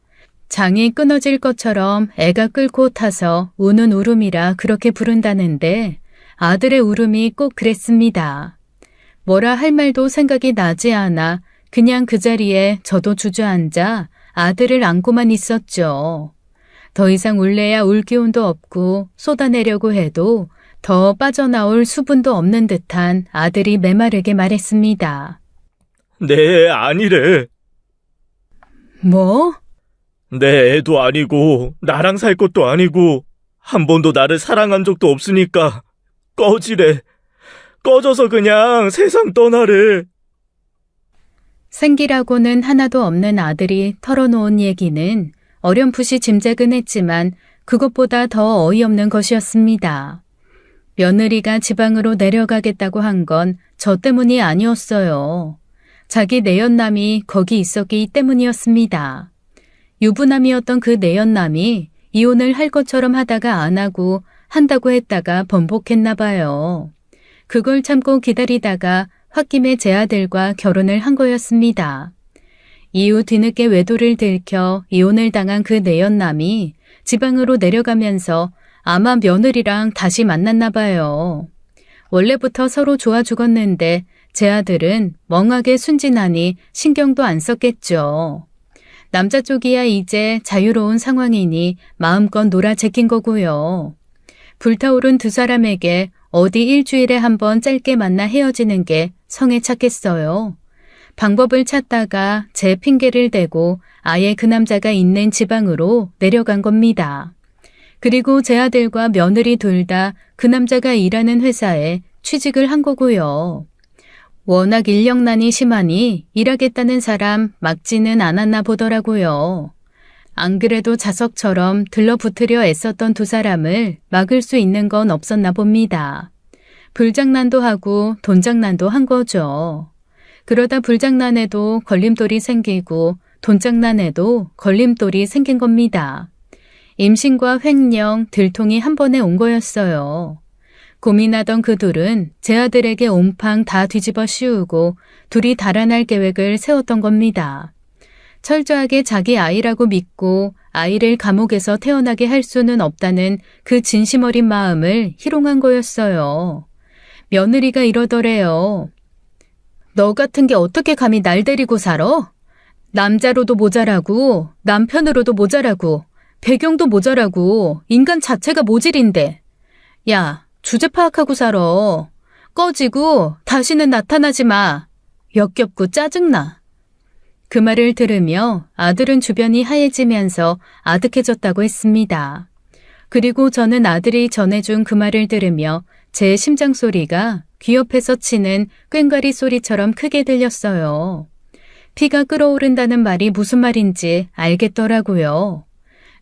장이 끊어질 것처럼 애가 끓고 타서 우는 울음이라 그렇게 부른다는데 아들의 울음이 꼭 그랬습니다. 뭐라 할 말도 생각이 나지 않아 그냥 그 자리에 저도 주저앉아 아들을 안고만 있었죠. 더 이상 울래야 울 기운도 없고 쏟아내려고 해도 더 빠져나올 수분도 없는 듯한 아들이 메마르게 말했습니다. 내 아니래. 뭐? 내 애도 아니고 나랑 살 것도 아니고 한 번도 나를 사랑한 적도 없으니까 꺼지래. 꺼져서 그냥 세상 떠나래. 생기라고는 하나도 없는 아들이 털어놓은 얘기는 어렴풋이 짐작은 했지만 그것보다 더 어이없는 것이었습니다. 며느리가 지방으로 내려가겠다고 한 건 저 때문이 아니었어요. 자기 내연남이 거기 있었기 때문이었습니다. 유부남이었던 그 내연남이 이혼을 할 것처럼 하다가 안 하고 한다고 했다가 번복했나 봐요. 그걸 참고 기다리다가 홧김에 제 아들과 결혼을 한 거였습니다. 이후 뒤늦게 외도를 들켜 이혼을 당한 그 내연남이 지방으로 내려가면서 아마 며느리랑 다시 만났나 봐요. 원래부터 서로 좋아 죽었는데 제 아들은 멍하게 순진하니 신경도 안 썼겠죠. 남자 쪽이야 이제 자유로운 상황이니 마음껏 놀아 제낀 거고요. 불타오른 두 사람에게 어디 일주일에 한번 짧게 만나 헤어지는 게 성에 찼겠어요. 방법을 찾다가 제 핑계를 대고 아예 그 남자가 있는 지방으로 내려간 겁니다. 그리고 제 아들과 며느리 둘 다 그 남자가 일하는 회사에 취직을 한 거고요. 워낙 인력난이 심하니 일하겠다는 사람 막지는 않았나 보더라고요. 안 그래도 자석처럼 들러붙으려 애썼던 두 사람을 막을 수 있는 건 없었나 봅니다. 불장난도 하고 돈장난도 한 거죠. 그러다 불장난에도 걸림돌이 생기고 돈장난에도 걸림돌이 생긴 겁니다. 임신과 횡령, 들통이 한 번에 온 거였어요. 고민하던 그 둘은 제 아들에게 온팡 다 뒤집어 씌우고 둘이 달아날 계획을 세웠던 겁니다. 철저하게 자기 아이라고 믿고 아이를 감옥에서 태어나게 할 수는 없다는 그 진심 어린 마음을 희롱한 거였어요. 며느리가 이러더래요. 너 같은 게 어떻게 감히 날 데리고 살아? 남자로도 모자라고 남편으로도 모자라고 배경도 모자라고 인간 자체가 모질인데. 야, 주제 파악하고 살아. 꺼지고 다시는 나타나지 마. 역겹고 짜증나. 그 말을 들으며 아들은 주변이 하얘지면서 아득해졌다고 했습니다. 그리고 저는 아들이 전해준 그 말을 들으며 제 심장 소리가 귀 옆에서 치는 꽹과리 소리처럼 크게 들렸어요. 피가 끓어오른다는 말이 무슨 말인지 알겠더라고요.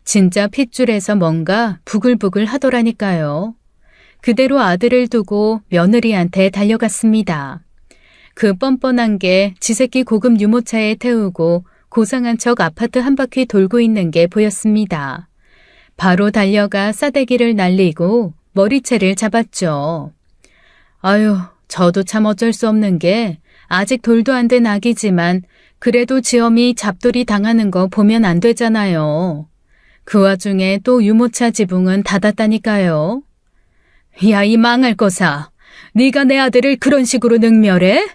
진짜 핏줄에서 뭔가 부글부글 하더라니까요. 그대로 아들을 두고 며느리한테 달려갔습니다. 그 뻔뻔한 게 지새끼 고급 유모차에 태우고 고상한 척 아파트 한 바퀴 돌고 있는 게 보였습니다. 바로 달려가 싸대기를 날리고 머리채를 잡았죠. 아유, 저도 참 어쩔 수 없는 게 아직 돌도 안 된 아기지만 그래도 지엄이 잡돌이 당하는 거 보면 안 되잖아요. 그 와중에 또 유모차 지붕은 닫았다니까요. 야, 이 망할 거사. 네가 내 아들을 그런 식으로 능멸해?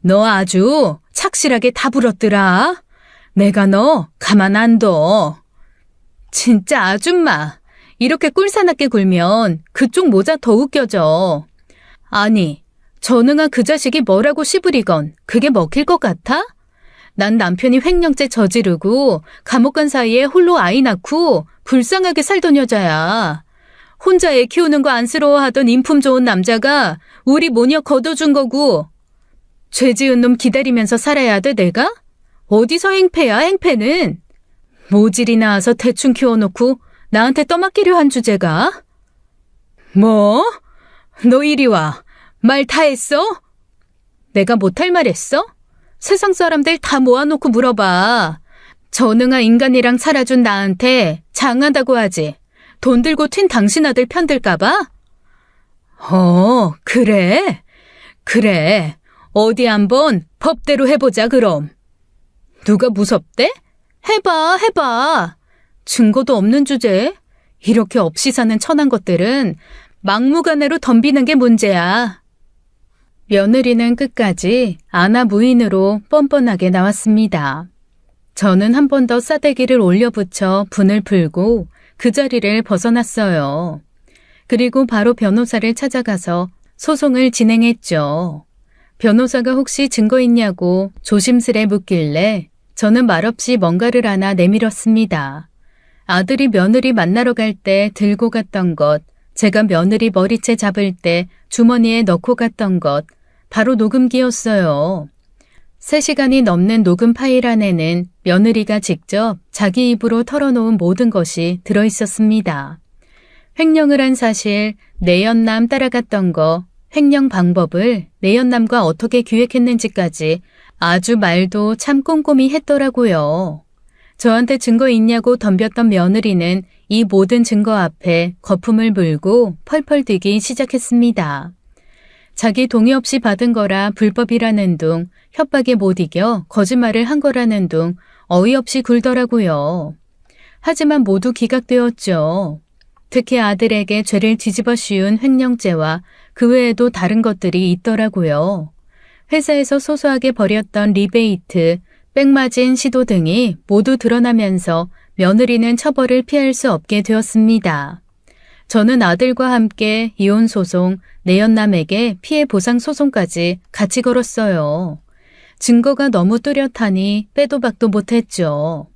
너 아주 착실하게 다 불었더라. 내가 너 가만 안 둬. 진짜 아줌마. 이렇게 꿀사납게 굴면 그쪽 모자 더 웃겨져. 아니, 전응아 그 자식이 뭐라고 시부리건 그게 먹힐 것 같아? 난 남편이 횡령죄 저지르고 감옥 간 사이에 홀로 아이 낳고 불쌍하게 살던 여자야. 혼자 애 키우는 거 안쓰러워하던 인품 좋은 남자가 우리 모녀 거둬준 거고. 죄 지은 놈 기다리면서 살아야 돼 내가? 어디서 행패야 행패는. 모질이 나와서 대충 키워놓고 나한테 떠맡기려 한 주제가? 뭐? 너 이리 와. 말 다 했어? 내가 못할 말 했어? 세상 사람들 다 모아놓고 물어봐. 전응아 인간이랑 살아준 나한테 장하다고 하지. 돈 들고 튄 당신 아들 편들까봐? 그래? 그래. 어디 한번 법대로 해보자 그럼. 누가 무섭대? 해봐. 증거도 없는 주제에 이렇게 없이 사는 천한 것들은 막무가내로 덤비는 게 문제야. 며느리는 끝까지 아나 무인으로 뻔뻔하게 나왔습니다. 저는 한 번 더 싸대기를 올려붙여 분을 풀고 그 자리를 벗어났어요. 그리고 바로 변호사를 찾아가서 소송을 진행했죠. 변호사가 혹시 증거 있냐고 조심스레 묻길래 저는 말없이 뭔가를 하나 내밀었습니다. 아들이 며느리 만나러 갈 때 들고 갔던 것, 제가 며느리 머리채 잡을 때 주머니에 넣고 갔던 것, 바로 녹음기였어요. 3시간이 넘는 녹음 파일 안에는 며느리가 직접 자기 입으로 털어놓은 모든 것이 들어있었습니다. 횡령을 한 사실, 내연남 따라갔던 거, 횡령 방법을 내연남과 어떻게 기획했는지까지 아주 말도 참 꼼꼼히 했더라고요. 저한테 증거 있냐고 덤볐던 며느리는 이 모든 증거 앞에 거품을 물고 펄펄 뛰기 시작했습니다. 자기 동의 없이 받은 거라 불법이라는 둥, 협박에 못 이겨 거짓말을 한 거라는 둥 어이없이 굴더라고요. 하지만 모두 기각되었죠. 특히 아들에게 죄를 뒤집어 씌운 횡령죄와 그 외에도 다른 것들이 있더라고요. 회사에서 소소하게 벌였던 리베이트, 백마진 시도 등이 모두 드러나면서 며느리는 처벌을 피할 수 없게 되었습니다. 저는 아들과 함께 이혼소송, 내연남에게 피해 보상 소송까지 같이 걸었어요. 증거가 너무 뚜렷하니 빼도 박도 못했죠.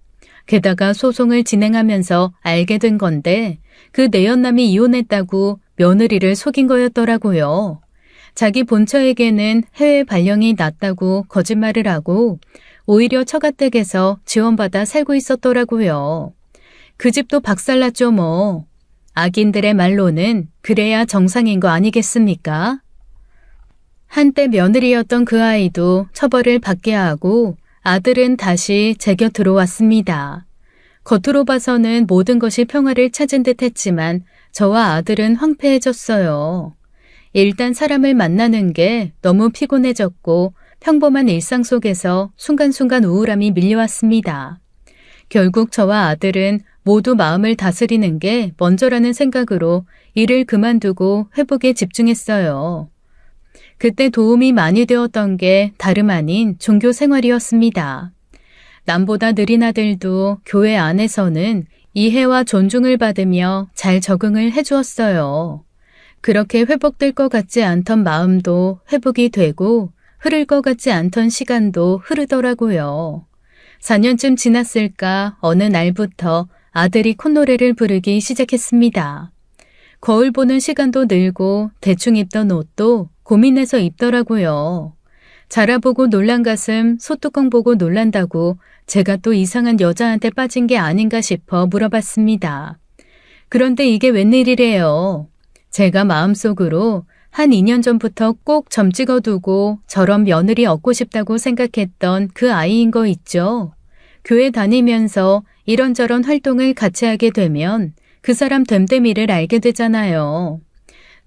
게다가 소송을 진행하면서 알게 된 건데 그 내연남이 이혼했다고 며느리를 속인 거였더라고요. 자기 본처에게는 해외 발령이 났다고 거짓말을 하고 오히려 처가댁에서 지원받아 살고 있었더라고요. 그 집도 박살났죠 뭐. 악인들의 말로는 그래야 정상인 거 아니겠습니까? 한때 며느리였던 그 아이도 처벌을 받게 하고 아들은 다시 제 곁으로 왔습니다. 겉으로 봐서는 모든 것이 평화를 찾은 듯 했지만 저와 아들은 황폐해졌어요. 일단 사람을 만나는 게 너무 피곤해졌고 평범한 일상 속에서 순간순간 우울함이 밀려왔습니다. 결국 저와 아들은 모두 마음을 다스리는 게 먼저라는 생각으로 일을 그만두고 회복에 집중했어요. 그때 도움이 많이 되었던 게 다름 아닌 종교 생활이었습니다. 남보다 느린 아들도 교회 안에서는 이해와 존중을 받으며 잘 적응을 해주었어요. 그렇게 회복될 것 같지 않던 마음도 회복이 되고 흐를 것 같지 않던 시간도 흐르더라고요. 4년쯤 지났을까 어느 날부터 아들이 콧노래를 부르기 시작했습니다. 거울 보는 시간도 늘고 대충 입던 옷도 고민해서 입더라고요. 자라보고 놀란 가슴, 소뚜껑 보고 놀란다고 제가 또 이상한 여자한테 빠진 게 아닌가 싶어 물어봤습니다. 그런데 이게 웬일이래요. 제가 마음속으로 한 2년 전부터 꼭 점 찍어두고 저런 며느리 얻고 싶다고 생각했던 그 아이인 거 있죠. 교회 다니면서 이런저런 활동을 같이 하게 되면 그 사람 됨됨이를 알게 되잖아요.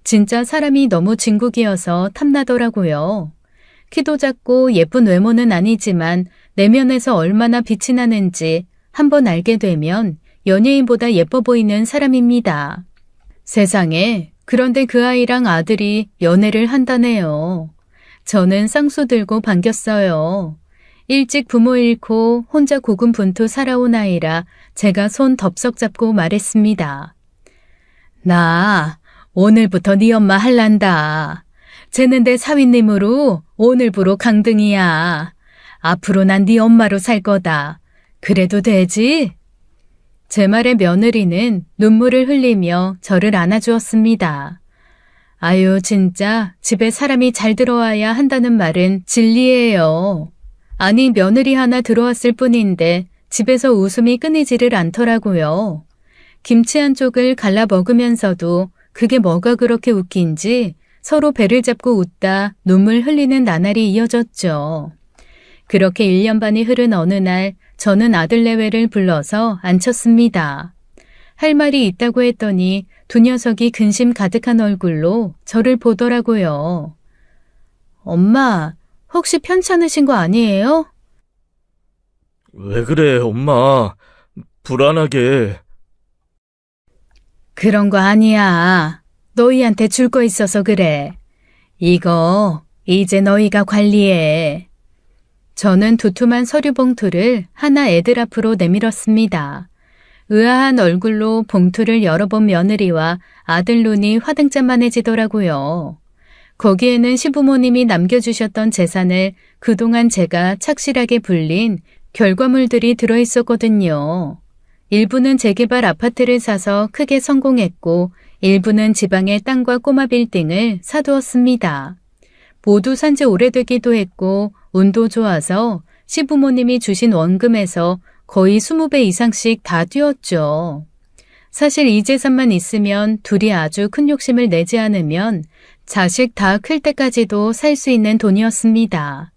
진짜 사람이 너무 진국이어서 탐나더라고요. 키도 작고 예쁜 외모는 아니지만 내면에서 얼마나 빛이 나는지 한번 알게 되면 연예인보다 예뻐 보이는 사람입니다. 세상에, 그런데 그 아이랑 아들이 연애를 한다네요. 저는 쌍수 들고 반겼어요. 일찍 부모 잃고 혼자 고군분투 살아온 아이라 제가 손 덥석 잡고 말했습니다. 나 오늘부터 네 엄마 할란다. 쟤는 내 사위님으로 오늘부로 강등이야. 앞으로 난 네 엄마로 살 거다. 그래도 되지? 제 말에 며느리는 눈물을 흘리며 저를 안아주었습니다. 아유, 진짜 집에 사람이 잘 들어와야 한다는 말은 진리예요. 아니, 며느리 하나 들어왔을 뿐인데 집에서 웃음이 끊이지를 않더라고요. 김치 한 쪽을 갈라 먹으면서도 그게 뭐가 그렇게 웃긴지 서로 배를 잡고 웃다 눈물 흘리는 나날이 이어졌죠. 그렇게 1년 반이 흐른 어느 날 저는 아들 내외를 불러서 앉혔습니다. 할 말이 있다고 했더니 두 녀석이 근심 가득한 얼굴로 저를 보더라고요. 엄마, 혹시 편찮으신 거 아니에요? 왜 그래, 엄마. 불안하게. 그런 거 아니야. 너희한테 줄 거 있어서 그래. 이거 이제 너희가 관리해. 저는 두툼한 서류 봉투를 하나 애들 앞으로 내밀었습니다. 의아한 얼굴로 봉투를 열어본 며느리와 아들 눈이 화등짝만해지더라고요. 거기에는 시부모님이 남겨주셨던 재산을 그동안 제가 착실하게 불린 결과물들이 들어있었거든요. 일부는 재개발 아파트를 사서 크게 성공했고 일부는 지방의 땅과 꼬마 빌딩을 사두었습니다. 모두 산지 오래되기도 했고 운도 좋아서 시부모님이 주신 원금에서 거의 20배 이상씩 다 뛰었죠. 사실 이 재산만 있으면 둘이 아주 큰 욕심을 내지 않으면 자식 다 클 때까지도 살 수 있는 돈이었습니다.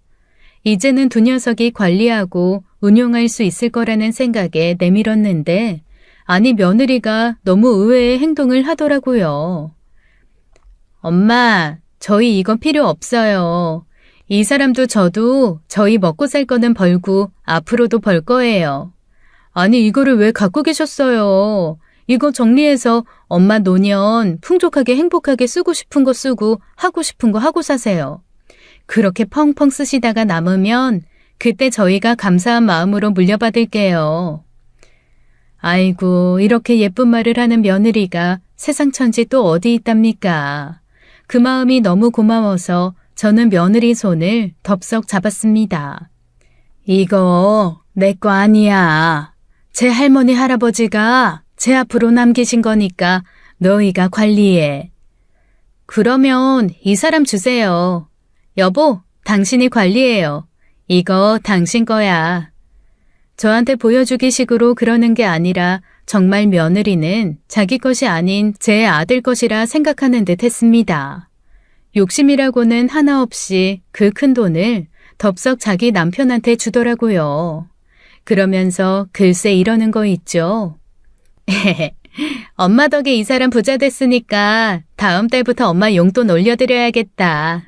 이제는 두 녀석이 관리하고 운용할 수 있을 거라는 생각에 내밀었는데 아니 며느리가 너무 의외의 행동을 하더라고요. 엄마, 저희 이건 필요 없어요. 이 사람도 저도 저희 먹고 살 거는 벌고 앞으로도 벌 거예요. 아니 이거를 왜 갖고 계셨어요? 이거 정리해서 엄마 노년 풍족하게 행복하게 쓰고 싶은 거 쓰고 하고 싶은 거 하고 사세요. 그렇게 펑펑 쓰시다가 남으면 그때 저희가 감사한 마음으로 물려받을게요. 아이고 이렇게 예쁜 말을 하는 며느리가 세상 천지 또 어디 있답니까? 그 마음이 너무 고마워서 저는 며느리 손을 덥석 잡았습니다. 이거 내 거 아니야. 제 할머니 할아버지가 제 앞으로 남기신 거니까 너희가 관리해. 그러면 이 사람 주세요. 여보, 당신이 관리해요. 이거 당신 거야. 저한테 보여주기 식으로 그러는 게 아니라 정말 며느리는 자기 것이 아닌 제 아들 것이라 생각하는 듯 했습니다. 욕심이라고는 하나 없이 그 큰 돈을 덥석 자기 남편한테 주더라고요. 그러면서 글쎄 이러는 거 있죠. 엄마 덕에 이 사람 부자 됐으니까 다음 달부터 엄마 용돈 올려드려야겠다.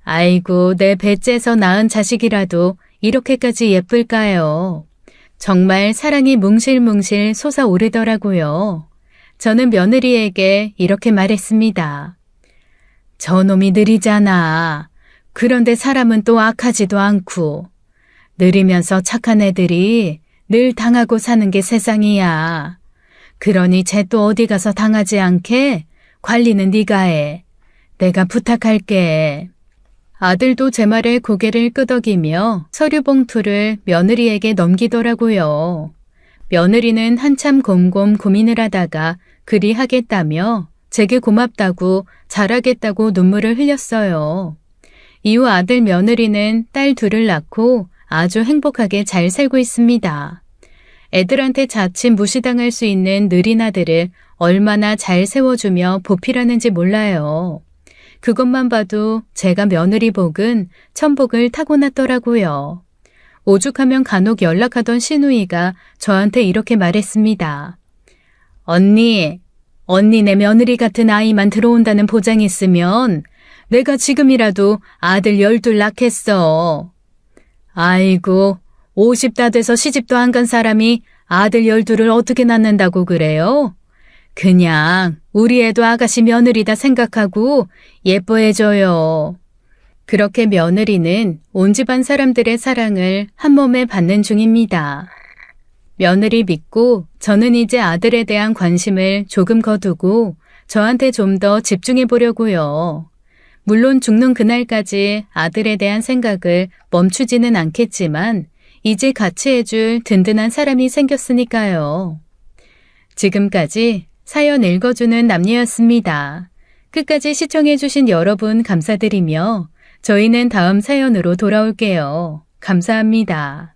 아이고 내 배째서 낳은 자식이라도 이렇게까지 예쁠까요? 정말 사랑이 뭉실뭉실 솟아오르더라고요. 저는 며느리에게 이렇게 말했습니다. 저놈이 느리잖아. 그런데 사람은 또 악하지도 않고 느리면서 착한 애들이 늘 당하고 사는 게 세상이야. 그러니 쟤 또 어디 가서 당하지 않게 관리는 네가 해. 내가 부탁할게. 아들도 제 말에 고개를 끄덕이며 서류 봉투를 며느리에게 넘기더라고요. 며느리는 한참 곰곰 고민을 하다가 그리 하겠다며 제게 고맙다고 잘하겠다고 눈물을 흘렸어요. 이후 아들 며느리는 딸 둘을 낳고 아주 행복하게 잘 살고 있습니다. 애들한테 자칫 무시당할 수 있는 느린 아들을 얼마나 잘 세워주며 보필하는지 몰라요. 그것만 봐도 제가 며느리 복은 천복을 타고났더라고요. 오죽하면 간혹 연락하던 시누이가 저한테 이렇게 말했습니다. 언니 내 며느리 같은 아이만 들어온다는 보장 있으면 내가 지금이라도 아들 12 낳겠어. 아이고 50 다 돼서 시집도 안 간 사람이 아들 12를 어떻게 낳는다고 그래요? 그냥 우리 애도 아가씨 며느리다 생각하고 예뻐해줘요. 그렇게 며느리는 온 집안 사람들의 사랑을 한 몸에 받는 중입니다. 며느리 믿고 저는 이제 아들에 대한 관심을 조금 거두고 저한테 좀 더 집중해 보려고요. 물론 죽는 그날까지 아들에 대한 생각을 멈추지는 않겠지만 이제 같이 해줄 든든한 사람이 생겼으니까요. 지금까지 사연 읽어주는 남녀였습니다. 끝까지 시청해주신 여러분 감사드리며 저희는 다음 사연으로 돌아올게요. 감사합니다.